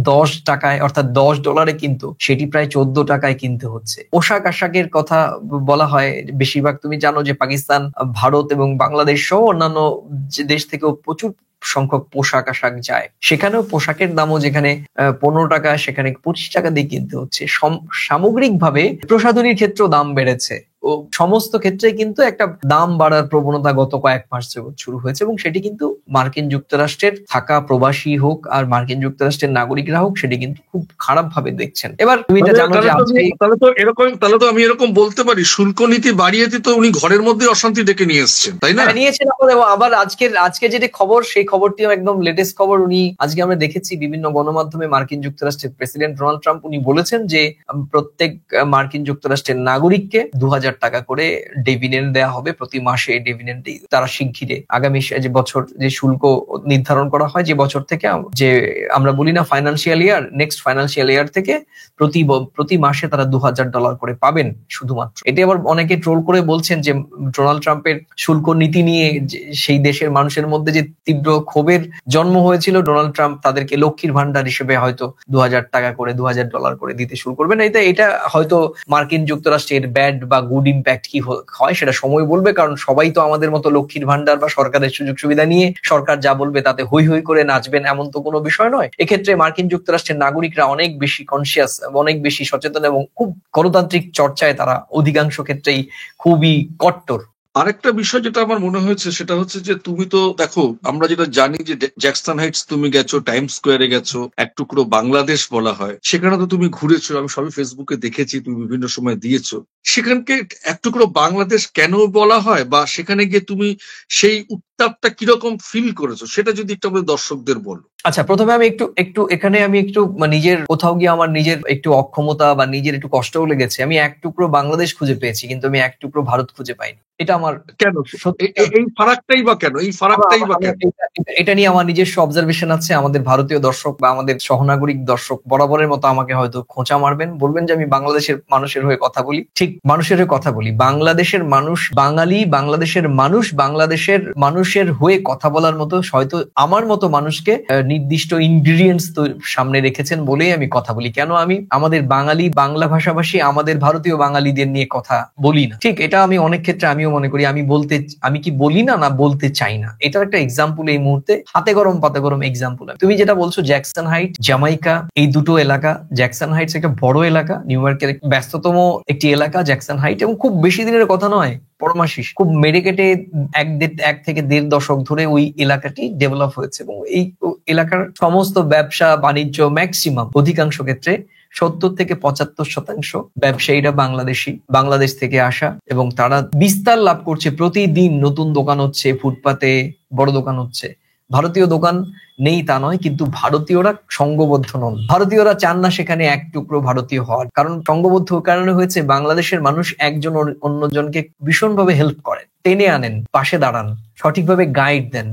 10 টাকায় অর্থাৎ $10 কিন্তু সেটি প্রায় 14 টাকায় কিনতে হচ্ছে। পোশাক আশাকের কথা বলা হয়, বেশিরভাগ তুমি জানো যে পাকিস্তান, ভারত এবং বাংলাদেশ সহ অন্যান্য যে দেশ থেকেও প্রচুর সংখ্যক পোশাক আশাক যায়। সেখানেও পোশাকের দামও যেখানে 15 টাকা সেখানে 25 টাকা দিয়ে কিনতে হচ্ছে। সামগ্রিকভাবে প্রসাধনীর ক্ষেত্রেও দাম বেড়েছে। ও সমস্ত ক্ষেত্রে কিন্তু একটা দাম বাড়ার প্রবণতা গত কয়েক মাস যাবত শুরু হয়েছে, এবং সেটি কিন্তু মার্কিন যুক্তরাষ্ট্রের থাকা প্রবাসী হোক আর মার্কিন যুক্তরাষ্ট্রের নাগরিকরা হোক, সেটি কিন্তু খুব খারাপ ভাবে দেখছেন। এবার তুমি এটা জানো যে তাহলে তো আমি এরকম বলতে পারি, শুল্ক নীতি বাড়িয়েতে তো উনি ঘরের মধ্যে অশান্তি ডেকে নিয়ে এসেছেন, তাই না? নিয়েছেন। এবং আবার আজকে যেটি খবর, সেই খবরটিও একদম লেটেস্ট খবর। আজকে আমরা দেখেছি বিভিন্ন গণমাধ্যমে মার্কিন যুক্তরাষ্ট্রের প্রেসিডেন্ট ডোনাল্ড ট্রাম্প উনি বলেছেন যে প্রত্যেক মার্কিন যুক্তরাষ্ট্রের নাগরিককে 2000 টাকা করে ডিভিডেন্ড দেওয়া হবে প্রতি মাসে। ডিভিডেন্ড তারা শিগগিরই আগামী যে বছর যে শুল্ক নির্ধারণ করা হয়, যে বছর থেকে যে আমরা বলি না financial year, next financial year থেকে প্রতি মাসে তারা $2000 করে পাবেন শুধুমাত্র। এটি আবার অনেকে ট্রোল করে বলছেন যে ডোনাল্ড ট্রাম্পের শুল্ক নীতি নিয়ে সেই দেশের মানুষের মধ্যে যে তীব্র ক্ষোভের জন্ম হয়েছিল, ডোনাল্ড ট্রাম্প তাদেরকে লক্ষ্মীর ভান্ডার হিসেবে হয়তো $2000 করে $2000 করে দিতে শুরু করবেন। এটা হয়তো মার্কিন যুক্তরাষ্ট্রের ব্যাড বা গুড ইম্প্যাক্ট কি হয় সেটা সময় বলবে, কারণ সবাই তো আমাদের মতো লক্ষ্মীর ভান্ডার বা সরকারের সুযোগ সুবিধা নিয়ে সরকার যা বলবে তাতে হই হই করে নাচবেন এমন তো কোনো বিষয় নয়। এক্ষেত্রে মার্কিন যুক্তরাষ্ট্রের নাগরিকরা অনেক বেশি কনসিয়াস, অনেক বেশি সচেতন এবং খুব গণতান্ত্রিক চর্চায় তারা অধিকাংশ ক্ষেত্রেই খুবই কট্টর। আরেকটা বিষয় যেটা আমার মনে হয়েছে সেটা হচ্ছে যে তুমি তো দেখো, আমরা যেটা জানি যে জ্যাকসন হাইটস তুমি গেছো, টাইম স্কোয়ারে গেছো, এক টুকরো বাংলাদেশ বলা হয়, সেখানে তো তুমি ঘুরেছো, আমি সবই ফেসবুকে দেখেছি, তুমি বিভিন্ন সময় দিয়েছো। সেখানকে এক টুকরো বাংলাদেশ কেন বলা হয়, বা সেখানে গিয়ে তুমি সেই উত্তাপটা কিরকম ফিল করেছো, সেটা যদি একটু আমাদের দর্শকদের বলো। আচ্ছা, প্রথমে আমি একটু এখানে আমি একটু নিজের কোথাও গিয়ে আমার নিজের একটু অক্ষমতা বা নিজের একটু কষ্টও লেগেছে। আমি এক টুকরো বাংলাদেশ খুঁজে পেয়েছি, কিন্তু আমি এক টুকরো ভারত খুঁজে পাইনি। এটা আমার কেন এই ফারাকটাই বা কেন, এটা নিয়ে আমার নিজস্ব অবজারভেশন আছে। আমাদের ভারতীয় দর্শক বা আমাদের সহনাগরিক দর্শক বরাবরের মতো আমাকে হয়তো খোঁচা মারবেন, বলবেন যে আমি বাংলাদেশের মানুষের হয়ে কথা বলি। ঠিক মানুষের হয়ে কথা বলি। বাংলাদেশের মানুষ বাঙালি, বাংলাদেশের মানুষের হয়ে কথা বলার মতো হয়তো আমার মতো মানুষকে নির্দিষ্ট ইনগ্রিডিয়েন্টস তো সামনে রেখেছেন বলেই আমি কথা বলি। কেন আমি আমাদের বাঙালি বাংলা ভাষাভাষী আমাদের ভারতীয় বাঙালিদের নিয়ে কথা বলি না? ঠিক এটা আমি অনেক ক্ষেত্রে আমিও মনে করি আমি কি বলি না বলতে চাই না। এটার একটা এক্সাম্পল এই মুহূর্তে হাতে গরম পাতে গরম এক্সাম্পল। তুমি যেটা বলছো জ্যাকসন হাইট, জামাইকা, এই দুটো এলাকা। জ্যাকসন হাইটস একটা বড় এলাকা, নিউ ইয়র্কের ব্যস্ততম একটি এলাকা জ্যাকসন হাইট, এবং খুব বেশি দিনের কথা নয়, পরমাশিস খুব মেরে কেটে 1 থেকে 1.5 দশক ধরে ওই এলাকাটি ডেভেলপ হয়েছে, এবং এই এলাকার সমস্ত ব্যবসা বাণিজ্য ম্যাক্সিমাম অধিকাংশ ক্ষেত্রে 70 থেকে 75% ব্যবসায়ীরা বাংলাদেশ থেকে আসা, এবং তারা বিস্তার লাভ করছে। প্রতিদিন নতুন দোকান হচ্ছে, ফুটপাতে বড় দোকান হচ্ছে। ভারতীয় দোকান নেই তা নয়, কিন্তু ভারতীয়রা সংঘবদ্ধ নন। ভারতীয়রা চান না সেখানে এক টুকরো ভারতীয় হওয়ার, কারণ সংঘবদ্ধ কারণে হয়েছে বাংলাদেশের মানুষ একজন অন্যজনকে ভীষণভাবে হেল্প করেন, টেনে আনেন, পাশে দাঁড়ান, সঠিকভাবে গাইড দেন।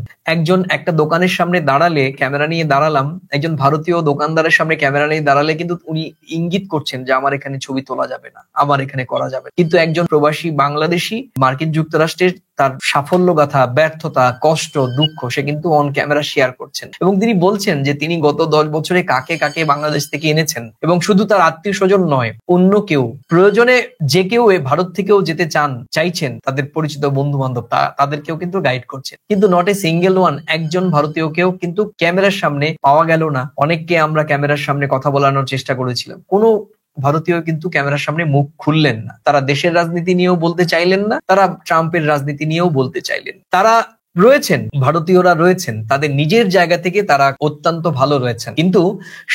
একটা দোকানের সামনে দাঁড়ালে, ক্যামেরা নিয়ে দাঁড়ালাম, একজন ভারতীয় দোকানদারের সামনে ক্যামেরা নিয়ে দাঁড়ালে কিন্তু উনি ইঙ্গিত করছেন যে আমার এখানে ছবি তোলা যাবে না, আমার এখানে করা যাবে। কিন্তু একজন প্রবাসী বাংলাদেশি মার্কিন যুক্তরাষ্ট্রের তার সাফল্য গাথা, ব্যর্থতা, কষ্ট, দুঃখ সে কিন্তু অন ক্যামেরা শেয়ার করছেন, এবং তিনি বলছেন যে তিনি গত 10 বছরে কাকে কাকে বাংলাদেশ থেকে এনেছেন, এবং শুধু তার আত্মীয় স্বজন নয়, অন্য কেউ প্রয়োজনে যে কেউ ভারত থেকেও যেতে চাইছেন, তাদের পরিচিত বন্ধু বান্ধব তাদেরকেও কিন্তু গাইড করছেন। কিন্তু নট এ সিঙ্গেল ওয়ান, একজন ভারতীয়কেও কিন্তু ক্যামেরার সামনে পাওয়া গেল না। অনেককে আমরা ক্যামেরার সামনে কথা বলানোর চেষ্টা করেছিলাম, কোনো ভারতীয় কিন্তু ক্যামেরার সামনে মুখ খুললেন না। তারা দেশের রাজনীতি নিয়েও বলতে চাইলেন না, তারা ট্রাম্পের রাজনীতি নিয়েও বলতে চাইলেন। তারা রয়েছেন, ভারতীয়রা রয়েছেন, তাদের নিজের জায়গা থেকে তারা অত্যন্ত ভালো রয়েছেন, কিন্তু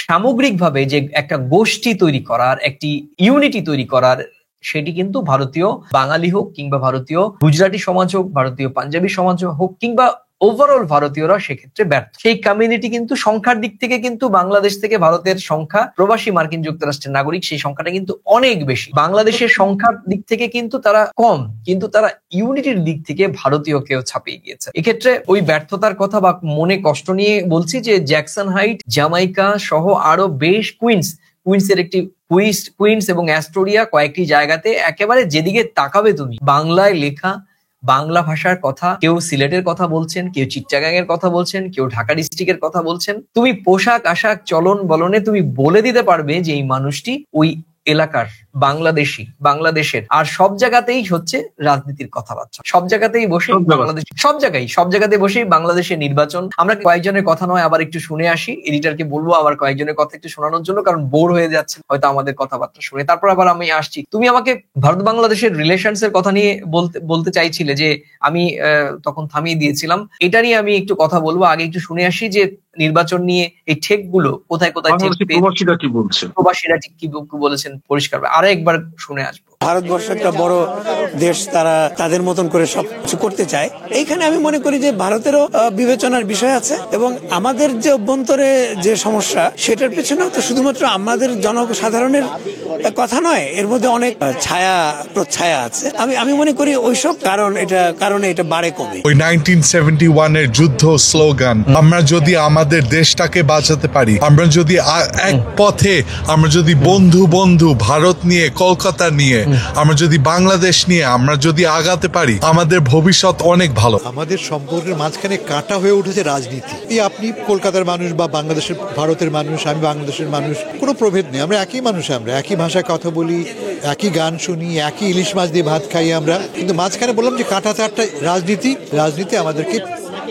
সামগ্রিকভাবে যে একটা গোষ্ঠী তৈরি করার, একটি ইউনিটি তৈরি করার, সেটি কিন্তু ভারতীয় বাঙালি হোক, কিংবা ভারতীয় গুজরাটি সমাজ হোক, ভারতীয় পাঞ্জাবি সমাজ হোক, কিংবা ওভারঅল ভারতীয়রা সেক্ষেত্রে ব্যর্থ। সেই কমিউনিটি কিন্তু সংখ্যার দিক থেকে কিন্তু বাংলাদেশ থেকে ভারতের সংখ্যা, প্রবাসী মার্কিন যুক্তরাষ্ট্রের নাগরিক, সেই সংখ্যাটা কিন্তু অনেক বেশি। বাংলাদেশের সংখ্যার দিক থেকে কিন্তু তারা কম, কিন্তু তারা ইউনিটির দিক থেকে ভারতীয়কেও ছাপিয়ে গিয়েছে। এক্ষেত্রে ওই ব্যর্থতার কথা বা মনে কষ্ট নিয়ে বলছি যে জ্যাকসন হাইট, জামাইকা সহ আরো বেশ কুইন্সের একটি কুইন্স এবং অ্যাস্টোরিয়া কয়েকটি জায়গাতে একেবারে যেদিকে তাকাবে তুমি বাংলায় লেখা, বাংলা ভাষার কথা, কেউ সিলেটের কথা বলছেন, কেউ চিট্টাগাং এর কথা বলছেন, কেউ ঢাকা ডিস্ট্রিক্টের কথা বলছেন। তুমি পোশাক আশাক চলন বলনে তুমি বলে দিতে পারবে যে এই মানুষটি ওই এলাকার বাংলাদেশের। আর সব জায়গাতেই হচ্ছে রাজনীতির কথাবার্তা, সব জায়গাতেই বসে সব জায়গাতে বসেই বাংলাদেশের নির্বাচন। আমরা কয়েকজনের কথা নয় আবার একটু শুনে আসি, এডিটরকে বলবো আবার কয়েকজনের কথা একটু শোনানোর জন্য, কারণ বোর হয়ে যাচ্ছে হয়তো আমাদের কথাবার্তা শুনে। তারপর আবার আমি আসছি। তুমি আমাকে ভারত বাংলাদেশের রিলেশনস এর কথা নিয়ে বলতে চাইছিলে, যে আমি তখন থামিয়ে দিয়েছিলাম। এটা নিয়ে আমি একটু কথা বলবো, আগে একটু শুনে আসি যে নির্বাচন নিয়ে এই ঠেক গুলো কোথায় প্রবাসীরা কি বলছেন, প্রবাসীরা ঠিক কি বলেছেন পরিষ্কার। আরো একবার শুনে আসবো। ভারতবর্ষ একটা বড় দেশ, তারা তাদের মতন করে সবকিছু করতে চায়। এইখানে আমি মনে করি যে ভারতেরও বিবেচনার বিষয় আছে, এবং আমাদের যে অভ্যন্তরে যে সমস্যা সেটার পেছনেও তো শুধুমাত্র আমাদের জনসাধারণের কথা নয়, এর মধ্যে অনেক প্রচ্ছায়া আছে। আমি মনে করি ওইসব কারণে এটা বাড়ে কমে। ওই 1971 এর যুদ্ধ স্লোগান, আমরা যদি আমাদের দেশটাকে বাঁচাতে পারি, আমরা যদি এক পথে, আমরা যদি বন্ধু ভারত নিয়ে, কলকাতা নিয়ে, আমরা যদি বাংলাদেশ নিয়ে আমরা যদি আগাতে পারি, আমাদের ভবিষ্যৎ অনেক ভালো। আমাদের সম্পর্কের মাঝখানে কাটা হয়ে উঠেছে রাজনীতি। আপনি কলকাতার মানুষ বা বাংলাদেশের, ভারতের মানুষ, আমি বাংলাদেশের মানুষ, কোনো প্রভেদ নেই। আমরা একই মানুষ, আমরা একই ভাষায় কথা বলি, একই গান শুনি, একই ইলিশ মাছ দিয়ে ভাত খাই আমরা। কিন্তু মাঝখানে বললাম যে কাটা তারটা রাজনীতি আমাদেরকে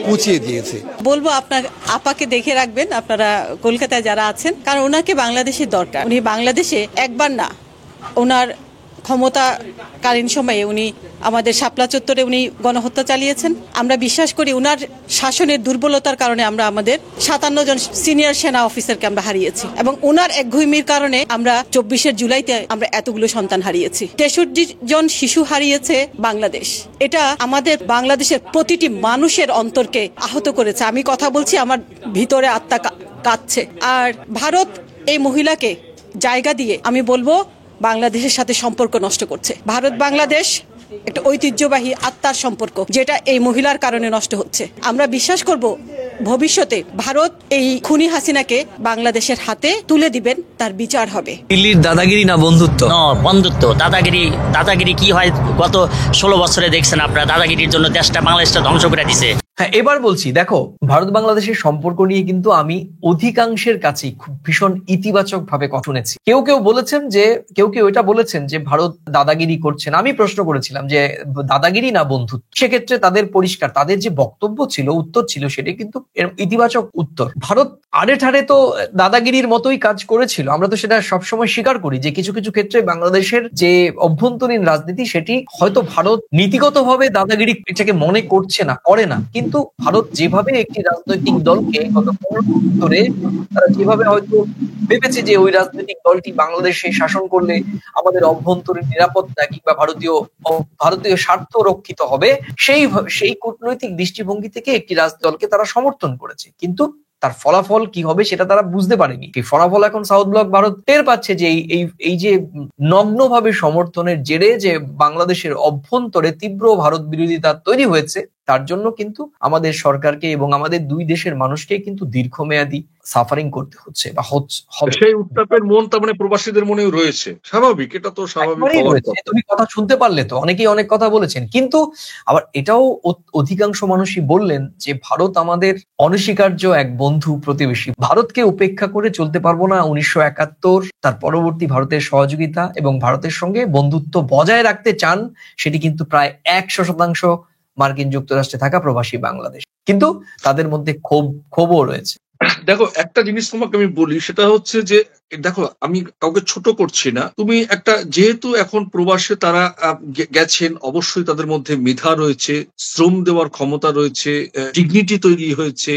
পৌঁছিয়ে দিয়েছে। বলবো আপনার আপাকে দেখে রাখবেন আপনারা কলকাতায় যারা আছেন, কারণ ওনাকে বাংলাদেশের দরকার। উনি বাংলাদেশে একবার না, ওনার ক্ষমতাকালীন সময়ে উনি আমাদের শাপলা চত্বরে উনি গণহত্যা চালিয়েছেন। আমরা বিশ্বাস করি উনার শাসনের দুর্বলতার কারণে আমরা আমাদের 57 জন সিনিয়র সেনা অফিসারকে আমরা হারিয়েছি, এবং উনার একগুঁইমির কারণে আমরা 24 জুলাইতে আমরা এতগুলো সন্তান হারিয়েছি। 63 জন শিশু হারিয়েছে বাংলাদেশ। এটা আমাদের বাংলাদেশের প্রতিটি মানুষের অন্তরকে আহত করেছে। আমি কথা বলছি, আমার ভিতরে আত্মা কাঁদছে। আর ভারত এই মহিলাকে জায়গা দিয়ে আমি বলবো বাংলাদেশের সাথে সম্পর্ক নষ্ট করছে। ভারত বাংলাদেশ একটা ঐতিহ্যবাহী আত্মার সম্পর্ক, যেটা এই মহিলার কারণে নষ্ট হচ্ছে। আমরা বিশ্বাস করব ভবিষ্যতে ভারত এই খুনি হাসিনাকে বাংলাদেশের হাতে তুলে দিবেন, তার বিচার হবে। দিল্লির দাদাগিরি না বন্ধুত্ব? বন্ধুত্ব। দাদাগিরি কি হয় গত 16 বছরে দেখছেন আপনারা, দাদাগিরির জন্য দেশটা বাংলাদেশটা ধ্বংস করে দিছে। হ্যাঁ, এবার বলছি, দেখো ভারত বাংলাদেশের সম্পর্ক নিয়ে কিন্তু আমি অধিকাংশের কাছেই খুব ভীষণ ইতিবাচক ভাবে কথা শুনেছি। কেউ এটা বলেছেন যে ভারত দাদাগিরি করছেন। আমি প্রশ্ন করেছিলাম যে দাদাগিরি না বন্ধুত্ব। সেক্ষেত্রে তাদের পরিষ্কার, তাদের যে বক্তব্য ছিল, উত্তর ছিল, সেটা কিন্তু ইতিবাচক উত্তর। ভারত আড়ে ঠাড়ে তো দাদাগিরির মতোই কাজ করেছিল। আমরা তো সেটা সবসময় স্বীকার করি যে কিছু কিছু ক্ষেত্রে বাংলাদেশের যে অভ্যন্তরীণ রাজনীতি, সেটি হয়তো ভারত নীতিগতভাবে দাদাগিরি এটাকে মনে করে না। কিন্তু ভারত যেভাবে একটি রাজনৈতিক দলকে গত 15 বছর ধরে তারা যেভাবে হয়তো ভেবেছে যে ওই রাজনৈতিক দলটি বাংলাদেশে শাসন করলে আমাদের অভ্যন্তরীণ নিরাপত্তা কিংবা ভারতীয় স্বার্থ রক্ষিত হবে, সেই কূটনৈতিক দৃষ্টিভঙ্গি থেকে একটি রাজদলকে তারা সমর্থন করেছে। কিন্তু তার ফলাফল কি হবে সেটা তারা বুঝতে পারেনি। এই ফলাফল এখন সাউথ ব্লক ভারত টের পাচ্ছে যে এই যে নগ্নভাবে সমর্থনের জেরে যে বাংলাদেশের অভ্যন্তরে তীব্র ভারত বিরোধিতা তৈরি হয়েছে, তার জন্য কিন্তু আমাদের সরকারকে এবং আমাদের দুই দেশের মানুষকে কিন্তু দীর্ঘমেয়াদী সাফারিং করতে হচ্ছে বা সেই উত্তাপের মন তার মানে প্রবাসীদের মনেও রয়েছে। স্বাভাবিক, এটা তো স্বাভাবিক। তুমি কথা শুনতে পারলে তো, অনেকেই অনেক কথা বলেছেন, কিন্তু আবার এটাও অধিকাংশ মানুষই বললেন যে ভারত আমাদের অনস্বীকার্য এক বন্ধু প্রতিবেশী। ভারতকে উপেক্ষা করে চলতে পারবো না। 1971 তার পরবর্তী ভারতের সহযোগিতা এবং ভারতের সঙ্গে বন্ধুত্ব বজায় রাখতে চান, সেটি কিন্তু প্রায় 100% মার্কিন যুক্তরাষ্ট্রে থাকা প্রবাসী বাংলাদেশ। কিন্তু তাদের মধ্যে ক্ষোভও রয়েছে। দেখো, একটা জিনিস তোমাকে আমি বলি, সেটা হচ্ছে যে দেখো, আমি কাউকে ছোট করছি না। তুমি যেহেতু এখন প্রবাসে তারা গেছেন, অবশ্যই তাদের মধ্যে মেধা রয়েছে, শ্রম দেওয়ার ক্ষমতা রয়েছে, ডিগনিটি তৈরি হয়েছে,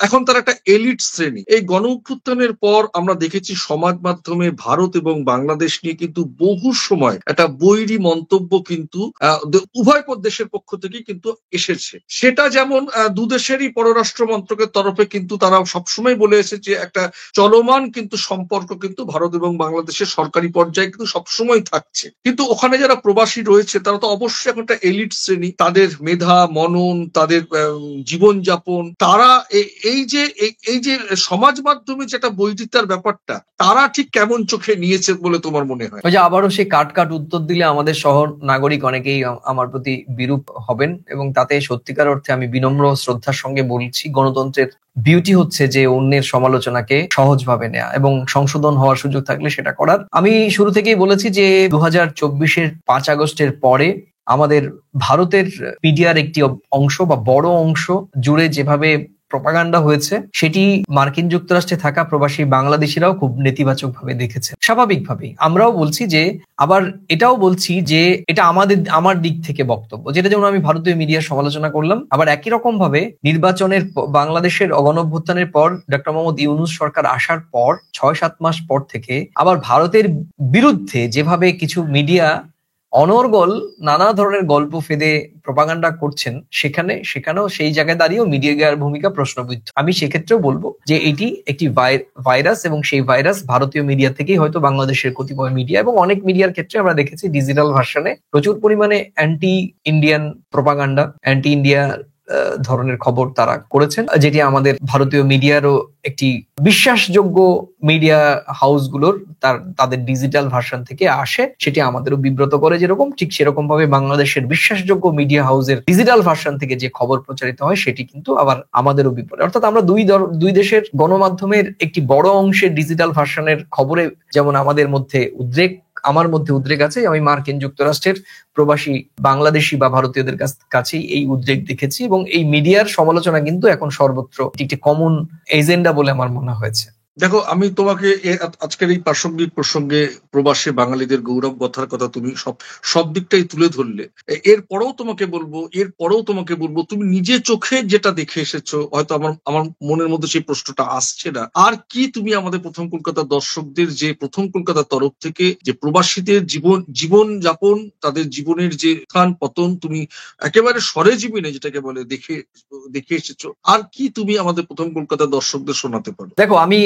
এখন তারা একটা এলিট শ্রেণী। এই গণ অভ্যুত্থানের পর আমরা দেখেছি সমাজ মাধ্যমে ভারত এবং বাংলাদেশ নিয়ে কিন্তু বহু সময় একটা বৈরী মন্তব্য কিন্তু উভয় দেশের পক্ষ থেকে কিন্তু এসেছে। সেটা যেমন দুদেশেরই পররাষ্ট্র মন্ত্রকের তরফে কিন্তু তারা সবসময় বলে এসেছে একটা চলমান কিন্তু সম্পর্ক কিন্তু ভারত এবং বাংলাদেশের সরকারি পর্যায়ে কিন্তু সবসময় থাকছে। কিন্তু ওখানে যারা প্রবাসী রয়েছে তারা তো অবশ্যই এখন একটা এলিট শ্রেণী। তাদের মেধা, মনন, তাদের জীবনযাপন, তারা এই যে সমাজ মাধ্যমে যেটা বৈরিতার ব্যাপারটা, তারা ঠিক কেমন চোখে নিয়েছে বলে তোমার মনে হয়? ওই যে আবারও সেই কাট উত্তর দিলে আমাদের শহর নাগরিক অনেকেই আমার প্রতি বিরূপ হবেন, এবং তাতে সত্যিকার অর্থে আমি বিনম্র শ্রদ্ধার সঙ্গে বলছি, গণতন্ত্রের বিউটি হচ্ছে যে অন্যের সমালোচনাকে সহজভাবে নেওয়া এবং সংশোধন হওয়ার সুযোগ থাকলে সেটা করার। আমি শুরু থেকেই বলেছি যে 2024-এর 5 আগস্টের পরে আমাদের ভারতের মিডিয়ার একটি অংশ বা বড় অংশ জুড়ে যেভাবে প্রপাগান্ডা হয়েছে, সেটি মার্কিন যুক্তরাষ্ট্রে থাকা প্রবাসী বাংলাদেশিরাও খুব নেতিবাচক ভাবে দেখেছে। স্বাভাবিকভাবেই আমরাও বলছি যে, আবার এটাও বলছি যে এটা আমার দিক থেকে বক্তব্য, যেটা যেমন আমি ভারতীয় মিডিয়ার সমালোচনা করলাম, আবার একই রকম ভাবে নির্বাচনের বাংলাদেশের গণঅভ্যুত্থানের পর ডক্টর মোহাম্মদ ইউনূস সরকার আসার পর 6-7 মাস পর থেকে আবার ভারতের বিরুদ্ধে যেভাবে কিছু মিডিয়া অনর্গল নানা ধরনের গল্প ফেদে প্রপাগান্ডা করছেন, সেখানেও সেই জায়গায় দাঁড়িয়েও মিডিয়ার ভূমিকা প্রশ্নবিদ্ধ। আমি সেক্ষেত্রেও বলবো যে এটি একটি ভাইরাস, এবং সেই ভাইরাস ভারতীয় মিডিয়া থেকেই হয়তো বাংলাদেশের কতিপয় মিডিয়া এবং অনেক মিডিয়ার ক্ষেত্রে আমরা দেখেছি ডিজিটাল ভার্সনে প্রচুর পরিমাণে anti Indian propaganda, anti India ধরনের খবর তারা করেছেন, যেটি আমাদের ভারতীয় মিডিয়ারও একটি বিশ্বাসযোগ্য মিডিয়া হাউসগুলোর তাদের ডিজিটাল ভার্সন থেকে আসে, সেটি আমাদেরও বিব্রত করে। যেরকম ঠিক সেরকম ভাবে বাংলাদেশের বিশ্বাসযোগ্য মিডিয়া হাউসের ডিজিটাল ভার্সন থেকে যে খবর প্রচারিত হয়, সেটি কিন্তু আবার আমাদেরও বিপরীত। অর্থাৎ আমরা দুই দেশের গণমাধ্যমের একটি বড় অংশের ডিজিটাল ভার্সনের খবরে যেমন আমার মধ্যে উদ্রেক আছে, আমি মার্কিন যুক্তরাষ্ট্রের প্রবাসী বাংলাদেশি বা ভারতীয়দের কাছেই এই উদ্রেক দেখেছি, এবং এই মিডিয়ার সমালোচনা কিন্তু এখন সর্বত্র একটি কমন এজেন্ডা বলে আমার মনে হয়েছে। দেখো, আমি তোমাকে আজকের এই প্রাসঙ্গিক প্রসঙ্গে প্রবাসী বাঙালিদের গৌরব কথার কথা তুমি সব দিকটাই তুলে ধরলে। এরপরেও তোমাকে বলবো তুমি নিজে চোখে যেটা দেখে এসেছো, হয়তো আমার মনের মধ্যে সেই প্রশ্নটা আসছে না, আর কি তুমি আমাদের প্রথম কলকাতার দর্শকদের যে প্রথম কলকাতার তরফ থেকে যে প্রবাসীদের জীবন যাপন, তাদের জীবনের যে স্থান পতন, তুমি একেবারে সরেজমিনে যেটাকে বলে দেখে এসেছো, আর কি তুমি আমাদের প্রথম কলকাতার দর্শকদের শোনাতে পারো? দেখো, আমি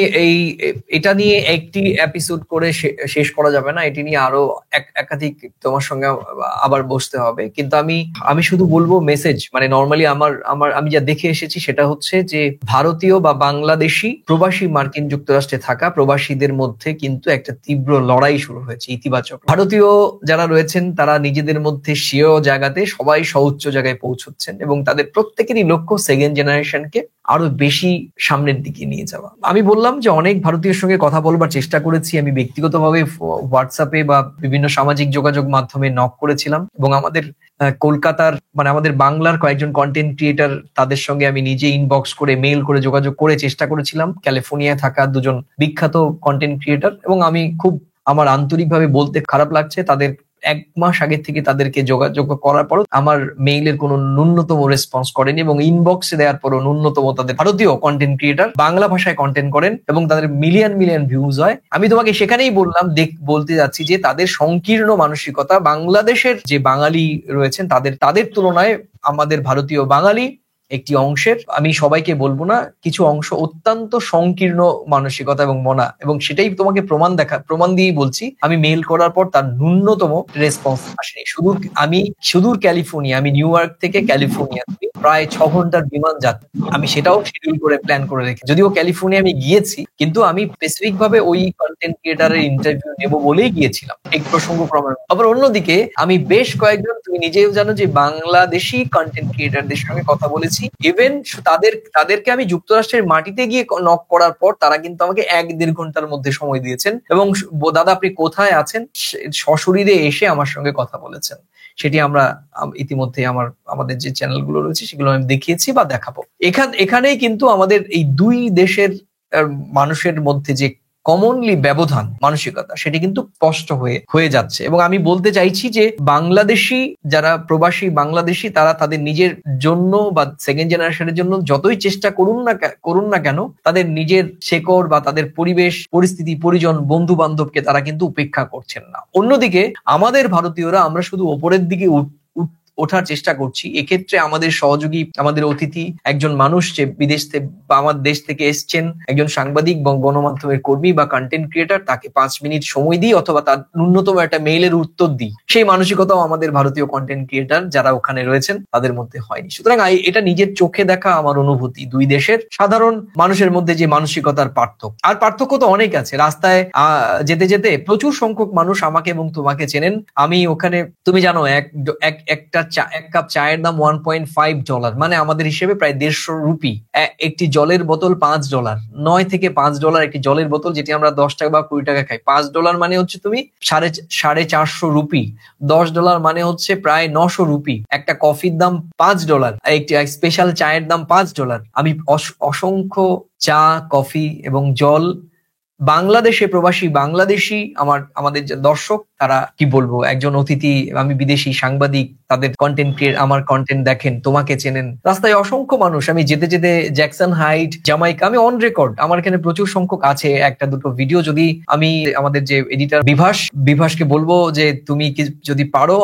এটা নিয়ে একটি এপিসোড করে শেষ করা যাবে না, এটি নিয়ে আরো একাধিক তোমার সঙ্গে আবার বসতে হবে। কিন্তু আমি শুধু বলবো মেসেজ, মানে নর্মালি আমি যা দেখে এসেছি সেটা হচ্ছে যে ভারতীয় বা বাংলাদেশি প্রবাসী মার্কিন যুক্তরাষ্ট্রে থাকা প্রবাসীদের মধ্যে কিন্তু একটা তীব্র লড়াই শুরু হয়েছে ইতিবাচক। ভারতীয় যারা রয়েছেন তারা নিজেদের মধ্যে স্বীয় জায়গাতে সবাই সর্বোচ্চ জায়গায় পৌঁছচ্ছেন এবং তাদের প্রত্যেকেরই লক্ষ্য সেকেন্ড জেনারেশনকে আরো বেশি সামনের দিকে নিয়ে যাওয়া। আমি বললাম যে অনেক ভারতীয়ের সঙ্গে কথা বলবার চেষ্টা করেছি, আমি ব্যক্তিগতভাবে হোয়াটসঅ্যাপে বা বিভিন্ন সামাজিক যোগাযোগ মাধ্যমে নক করেছিলাম এবং আমাদের কলকাতার মানে আমাদের বাংলার কয়েকজন কন্টেন্ট ক্রিয়েটার তাদের সঙ্গে আমি নিজে ইনবক্স করে মেইল করে যোগাযোগ করে চেষ্টা করেছিলাম, ক্যালিফোর্নিয়ায় থাকা দুজন বিখ্যাত কন্টেন্ট ক্রিয়েটার, এবং আমি খুব আমার আন্তরিকভাবে বলতে খারাপ লাগছে তাদের 1 মাস আগে থেকে তাদেরকে যোগাযোগ করার পরও আমার মেইলের কোনো ন্যূনতম রেসপন্স করেনি এবং ইনবক্সে দেওয়ার পরও ন্যূনতম তাদের ভারতীয় কন্টেন্ট ক্রিয়েটার বাংলা ভাষায় কন্টেন্ট করেন এবং তাদের মিলিয়ন ভিউজ হয়। আমি তোমাকে সেখানেই বলতে যাচ্ছি যে তাদের সংকীর্ণ মানসিকতা বাংলাদেশের যে বাঙালি রয়েছেন তাদের তুলনায় আমাদের ভারতীয় বাঙালি একটি অংশের, আমি সবাইকে বলবো না, কিছু অংশ অত্যন্ত সংকীর্ণ মানসিকতা এবং মনা, এবং সেটাই তোমাকে প্রমাণ দিয়েই বলছি। আমি মেইল করার পর তার ন্যূনতম রেসপন্স আসেনি। সুদূর ক্যালিফোর্নিয়া, আমি নিউ ইয়র্ক থেকে ক্যালিফোর্নিয়া প্রায় 6 ঘন্টার বিমান যাত্রা, আমি সেটাও শিডিউল করে প্ল্যান করে রেখে, যদিও ক্যালিফোর্নিয়া আমি গিয়েছি কিন্তু আমি স্পেসিফিক ভাবে ওই কন্টেন্ট ক্রিয়েটারের ইন্টারভিউ নেবো বলেই গিয়েছিলাম এই প্রসঙ্গ প্রমাণ। আবার অন্যদিকে আমি বেশ কয়েকজন, তুমি নিজেও জানো যে বাংলাদেশি কন্টেন্ট ক্রিয়েটারদের সঙ্গে কথা বলেছি, ইভেন তাদেরকে আমি যুক্তরাষ্ট্রের মাটিতে গিয়ে নক করার পর তারা কিন্তু আমাকে 1-1.5 ঘন্টার মধ্যে সময় দিয়েছেন এবং দাদা আপনি কোথায় আছেন সশরীরে এসে আমার সঙ্গে কথা বলেছেন। সেটি আমরা ইতিমধ্যে আমাদের যে চ্যানেলগুলো রয়েছে সেগুলো আমি দেখিয়েছি বা দেখাবো। এখানেই কিন্তু আমাদের এই দুই দেশের মানুষের মধ্যে যে কমনলি ব্যবধান মানসিকতা সেটি কিন্তু স্পষ্ট হয়ে যাচ্ছে। এবং আমি বলতে চাইছি যে বাংলাদেশি যারা প্রবাসী বাংলাদেশি তারা তাদের নিজের জন্য বা সেকেন্ড জেনারেশনের জন্য যতই চেষ্টা করুন না কেন, তাদের নিজের শেকড় বা তাদের পরিবেশ পরিস্থিতি পরিজন বন্ধু বান্ধবকে তারা কিন্তু উপেক্ষা করছেন না। অন্যদিকে আমাদের ভারতীয়রা আমরা শুধু ওপরের দিকে ওঠার চেষ্টা করছি। এক্ষেত্রে আমাদের সহযোগী, আমাদের অতিথি একজন মানুষ যে বিদেশ থেকে বা আমার দেশ থেকে এসছেন, একজন সাংবাদিক বা গণমাধ্যমের কর্মী বা কন্টেন্ট ক্রিয়েটার, তাকে 5 মিনিট সময় দিই অথবা তার ন্যূনতম একটা মেইলের উত্তর দিই, সেই মানসিকতাও আমাদের ভারতীয় কন্টেন্ট ক্রিয়েটার যারা ওখানে রয়েছেন তাদের মধ্যে হয়নি। সুতরাং এটা নিজের চোখে দেখা আমার অনুভূতি। দুই দেশের সাধারণ মানুষের মধ্যে যে মানসিকতার পার্থক্য তো অনেক আছে। রাস্তায় যেতে যেতে প্রচুর সংখ্যক মানুষ আমাকে এবং তোমাকে চেনেন। আমি ওখানে, তুমি জানো, এক কাপ চায়ের দাম $1.5, মানে আমাদের হিসেবে প্রায় 150 রুপি। একটি জলের বোতল $5, $9 থেকে $5 একটি জলের বোতল, যেটি আমরা 10 টাকা বা 20 টাকা খাই। $5 মানে হচ্ছে তুমি 450 রুপি। $10 মানে হচ্ছে প্রায় 900 রুপি। একটা কফির দাম $5, একটি স্পেশাল চায়ের দাম $5। আমি অসংখ্য চা, কফি এবং জল বাংলাদেশে প্রবাসী বাংলাদেশি আমাদের যে দর্শক, তারা কি বলবো, একজন অতিথি, আমি বিদেশি সাংবাদিক, তাদের কন্টেন্ট আমার কন্টেন্ট দেখেন, তোমাকে চেনেন। রাস্তায় অসংখ্য মানুষ, আমি যেতে যেতে জ্যাকসন হাইট, জামাইকা, আমি অন রেকর্ড, আমার এখানে প্রচুর সংখ্যক আছে। 1-2 ভিডিও যদি আমি আমাদের যে এডিটর বিভাসকে বলবো যে তুমি কি যদি পারো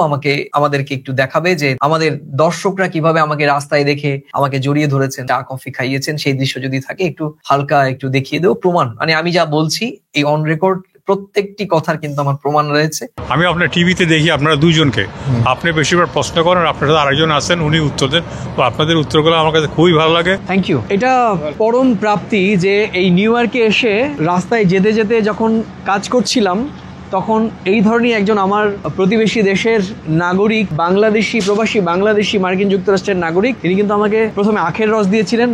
আমাদেরকে একটু দেখাবে যে আমাদের দর্শকরা কিভাবে আমাকে রাস্তায় দেখে আমাকে জড়িয়ে ধরেছেন, চা কফি খাইয়েছেন, সেই দৃশ্য যদি থাকে একটু হালকা একটু দেখিয়ে দেবো। প্রমাণ, মানে আমি যা বলছি এই অন রেকর্ড প্রত্যেকটি কথার কিন্তু আমার প্রমাণ রয়েছে। আমি আপনার টিভিতে দেখি আপনারা দুইজনকে, আপনি বেশিরভাগ প্রশ্ন করেন, আপনার সাথে আরেকজন আছেন, উনি উত্তর দেন। আপনাদের উত্তরগুলো আমার কাছে খুবই ভালো লাগে। Thank you. এটা পরম প্রাপ্তি যে এই নিউ ইয়র্কে এসে রাস্তায় যেতে যেতে যখন কাজ করছিলাম তখন এই ধরনের একজন আমার প্রতিবেশী দেশের নাগরিক, বাংলাদেশি প্রবাসী বাংলাদেশি মার্কিন যুক্তরাষ্ট্রের নাগরিক, তিনি কিন্তু আমাকে প্রথমে আখের রস দিয়েছিলেন,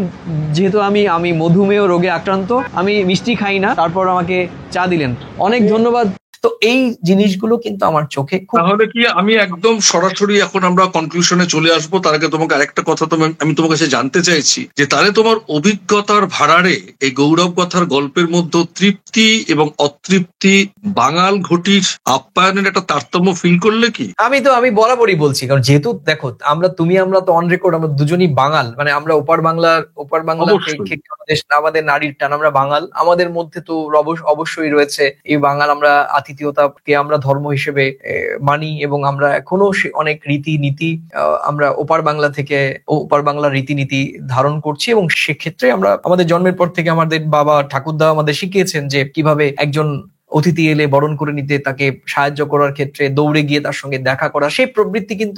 যেহেতু আমি মধুমেহ রোগে আক্রান্ত, আমি মিষ্টি খাই না, তারপর আমাকে চা দিলেন। অনেক ধন্যবাদ। তো এই জিনিসগুলো কিন্তু আমার চোখে, তাহলে কি আমি একদম সরাসরি এখন আমরা কনক্লুশনে চলে আসবো। তার আগে তোমাকে আরেকটা কথা আমি তোমার কাছে জানতে চাইছি যে তাহলে তোমার অভিজ্ঞতার ভাড়ারে এই গৌরব কথার গল্পের মধ্যে তৃপ্তি এবং অতৃপ্তি বাঙাল ঘটির আপ্যায়নের একটা তারতম্য ফিল করলে কি? আমি বরাবরই বলছি, কারণ যেহেতু দেখো আমরা তো অন রেকর্ড, আমরা দুজনই বাঙাল, মানে আমরা ওপার বাংলা আমাদের নারীর টান, আমরা বাঙাল, আমাদের মধ্যে তো অবশ্যই রয়েছে এই বাঙাল, আমরা আতিথেয়তাকে আমরা ধর্ম হিসেবে মানি, এবং আমরা এখনো অনেক রীতিনীতি আমরা ওপার বাংলা থেকে ওপার বাংলার রীতিনীতি ধারণ করছি। এবং সেক্ষেত্রে আমরা আমাদের জন্মের পর থেকে আমাদের বাবা ঠাকুরদা আমাদের শিখিয়েছেন যে কিভাবে একজন অতিথি এলে বরণ করে নিতে, তাকে সাহায্য করার ক্ষেত্রে দৌড়ে গিয়ে তার সঙ্গে দেখা করা, সেই প্রবৃত্তি কিন্তু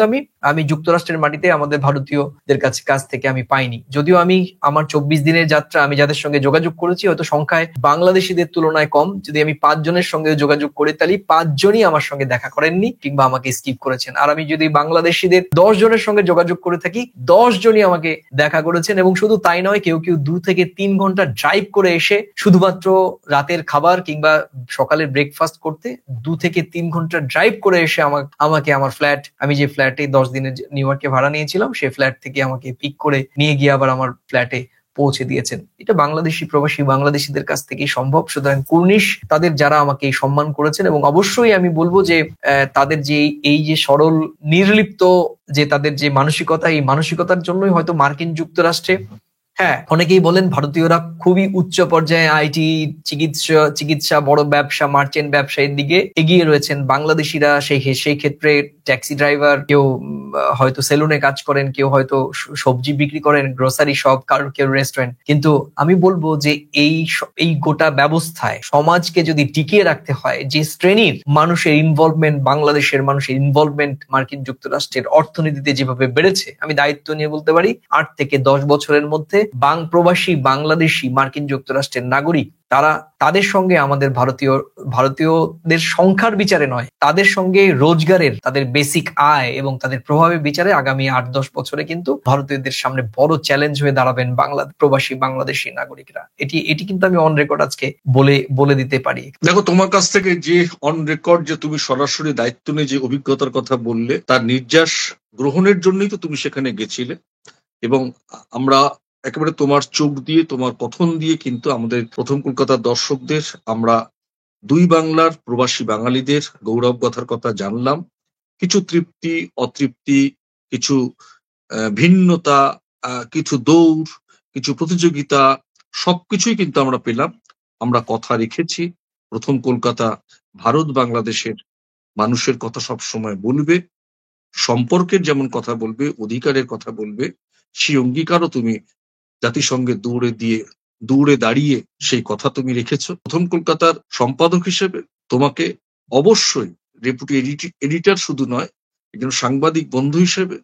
আমি যুক্তরাষ্ট্রের মাটিতে আমাদের ভারতীয়দের কাছ থেকে আমি পাইনি। যদিও আমি আমার 24 দিনের যাত্রা আমি যাদের সঙ্গে যোগাযোগ করেছি হয়তো সংখ্যায় বাংলাদেশিদের তুলনায় কম। যদি আমি 5 জনের সঙ্গে যোগাযোগ করি তাহলে 5 জনই আমার সঙ্গে দেখা করেননি কিংবা আমাকে স্কিপ করেছেন। আর আমি যদি বাংলাদেশিদের 10 জনের সঙ্গে যোগাযোগ করে থাকি, 10 জনই আমাকে দেখা করেছেন। এবং শুধু তাই নয়, কেউ 2 থেকে 3 ঘন্টা ড্রাইভ করে এসে শুধুমাত্র রাতের খাবার কিংবা সকালে ব্রেকফাস্ট করতে 2 থেকে 3 ঘন্টা ড্রাইভ করে এসে আমাকে আমার ফ্ল্যাট, আমি যে ফ্ল্যাটে 10 দিনের নিউ ইয়র্কে ভাড়া নিয়েছিলাম, সেই ফ্ল্যাট থেকে আমাকে পিক করে নিয়ে গিয়ে আবার আমার ফ্ল্যাটে পৌঁছে দিয়েছেন। এটা বাংলাদেশি প্রবাসী বাংলাদেশিদের কাছ থেকেই সম্ভব। সুতরাং কুর্নিশ তাদের যারা আমাকে সম্মান করেছেন, এবং অবশ্যই আমি বলবো যে তাদের যে এই যে সরল নির্লিপ্ত যে তাদের যে মানসিকতা, এই মানসিকতার জন্যই হয়তো মার্কিন যুক্তরাষ্ট্রে অনেকেই বলেন ভারতীয়রা খুবই উচ্চ পর্যায়ে আইটি, চিকিৎসা, বড় ব্যবসা, মার্চেন্ট ব্যবসায়ের দিকে এগিয়ে রয়েছেন। বাংলাদেশিরা সেই ক্ষেত্রে ট্যাক্সি ড্রাইভার, কেউ হয়তো সেলুনে কাজ করেন, কেউ হয়তো সবজি বিক্রি করেন, গ্রোসারি শপ, কেউ রেস্টুরেন্ট। কিন্তু আমি বলবো যে এই গোটা ব্যবস্থায় সমাজকে যদি টিকিয়ে রাখতে হয়, যে শ্রেণীর মানুষের ইনভলভমেন্ট, বাংলাদেশের মানুষের ইনভলভমেন্ট মার্কিন যুক্তরাষ্ট্রের অর্থনীতিতে যেভাবে বেড়েছে, আমি দায়িত্ব নিয়ে বলতে পারি 8 থেকে 10 বছরের মধ্যে প্রবাসী বাংলাদেশি মার্কিন যুক্তরাষ্ট্রের নাগরিক তাদের সঙ্গে আমাদের ভারতীয়দের সংখ্যার বিচারে নয়, তাদের সঙ্গে রোজগারের, তাদের বেসিক আয় এবং তাদের প্রভাবের বিচারে আগামী 8-10 বছরে কিন্তু ভারতীয়দের সামনে বড় চ্যালেঞ্জ হয়ে দাঁড়াবেন প্রবাসী বাংলাদেশি নাগরিকরা। এটি কিন্তু আমি অন রেকর্ড আজকে বলে দিতে পারি। দেখো, তোমার কাছ থেকে যে অন রেকর্ড যে তুমি সরাসরি দায়িত্ব নিয়ে যে অভিজ্ঞতার কথা বললে, তার নির্যাস গ্রহণের জন্যই তো তুমি সেখানে গেছিলে। এবং আমরা একেবারে তোমার চোখ দিয়ে, তোমার কথন দিয়ে কিন্তু আমাদের প্রথম কলকাতার দর্শকদের আমরা 2 বাংলার প্রবাসী বাঙালিদের গৌরব গাথার কথা জানলাম। কিছু তৃপ্তি, অতৃপ্তি, কিছু ভিন্নতা, কিছু দৌড়, কিছু প্রতিযোগিতা, সবকিছুই কিন্তু আমরা পেলাম। আমরা কথা রেখেছি, প্রথম কলকাতা ভারত বাংলাদেশের মানুষের কথা সব সময় বলবে, সম্পর্কের যেমন কথা বলবে, অধিকারের কথা বলবে, সেই অঙ্গীকারও তুমি জাতিসংঘে দৌড়ে দাঁড়িয়ে সেই কথা তুমি রেখেছো। প্রথম কলকাতার সম্পাদক হিসেবে তোমাকে অবশ্যই ডেপুটি এডিটর শুধু নয়, একজন সাংবাদিক বন্ধু হিসেবে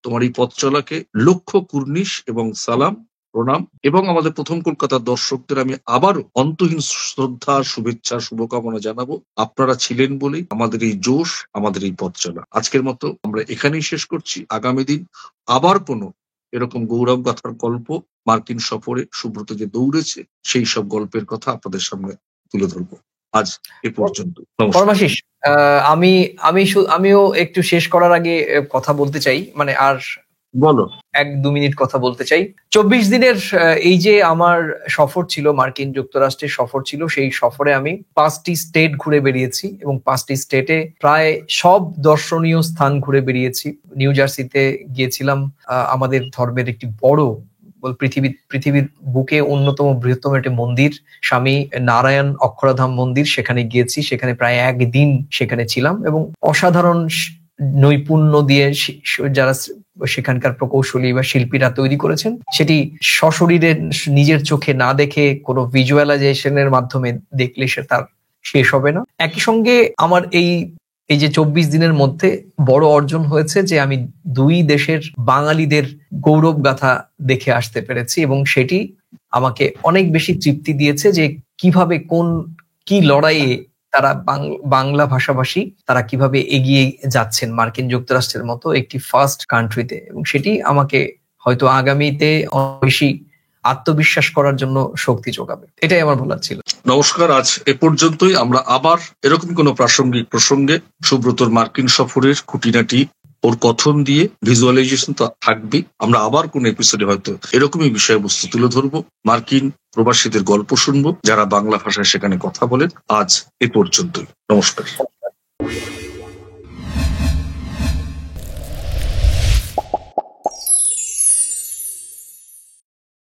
তোমার এই পথ চলাকে লক্ষ কুর্নিশ এবং সালাম, প্রণাম। এবং আমাদের প্রথম কলকাতার দর্শকদের আমি আবারও অন্তহীন শ্রদ্ধা, শুভেচ্ছা, শুভকামনা জানাবো। আপনারা ছিলেন বলেই আমাদের এই জোশ, আমাদের এই পথ চলা। আজকের মতো আমরা এখানেই শেষ করছি। আগামী দিন আবার কোনো এরকম গৌরব গাথার গল্প, মার্কিন সফরে সুব্রত যে দৌড়েছে, সেই সব গল্পের কথা আপনাদের সামনে তুলে ধরবো। আজ এ পর্যন্ত। পরমাশিস, আমিও একটু শেষ করার আগে কথা বলতে চাই, মানে আর বলো 1-2 মিনিট কথা বলতে চাই। 24 দিনের এই যে আমার সফর ছিল, মার্কিন যুক্তরাষ্ট্রের সফর ছিল, সেই সফরে আমি 5টি স্টেট ঘুরে বেরিয়েছি এবং 5টি স্টেটে প্রায় সব দর্শনীয় স্থান ঘুরে বেরিয়েছি। নিউ জার্সিতে গিয়েছিলাম, আমাদের ধর্মের একটি বড়, পৃথিবীর বুকে অন্যতম বৃহত্তম একটি মন্দির, স্বামী নারায়ণ অক্ষরধাম মন্দির, সেখানে গিয়েছি। সেখানে প্রায় 1 দিন সেখানে ছিলাম এবং অসাধারণ নৈপুণ্য দিয়ে যারা সেখানকার প্রকৌশলী বা শিল্পীরা তৈরি করেছেন, সেটি সশরীরে নিজের চোখে না দেখে কোনো ভিজুয়ালাইজেশনের মাধ্যমে দেখলে তার শেষ হবে না। একই সঙ্গে আমার এই যে 24 দিনের মধ্যে বড় অর্জন হয়েছে যে আমি 2 দেশের বাঙালিদের গৌরব গাথা দেখে আসতে পেরেছি, এবং সেটি আমাকে অনেক বেশি তৃপ্তি দিয়েছে যে কিভাবে কি লড়াইয়ে তারা বাংলা ভাষাভাষী তারা কিভাবে এগিয়ে যাচ্ছেন মার্কিন যুক্তরাষ্ট্রের মতো একটি ফার্স্ট কান্ট্রিতে, এবং সেটি আমাকে হয়তো আগামীতে বেশি আত্মবিশ্বাস করার জন্য শক্তি যোগাবে। এটাই আমার বলার ছিল। নমস্কার, আজ এ পর্যন্তই। আমরা আবার এরকম কোনো প্রাসঙ্গিক প্রসঙ্গে সুব্রতর মার্কিন সফরের খুঁটিনাটি, ওর কথন দিয়ে ভিজুয়ালাইজেশন তো থাকবে, আমরা আবার কোন এপিসোডে হয়তো এরকমই বিষয়বস্তু তুলে ধরবো, মার্কিন প্রবাসীদের গল্প শুনবো যারা বাংলা ভাষায় সেখানে কথা বলেন। আজ এ পর্যন্তই। নমস্কার।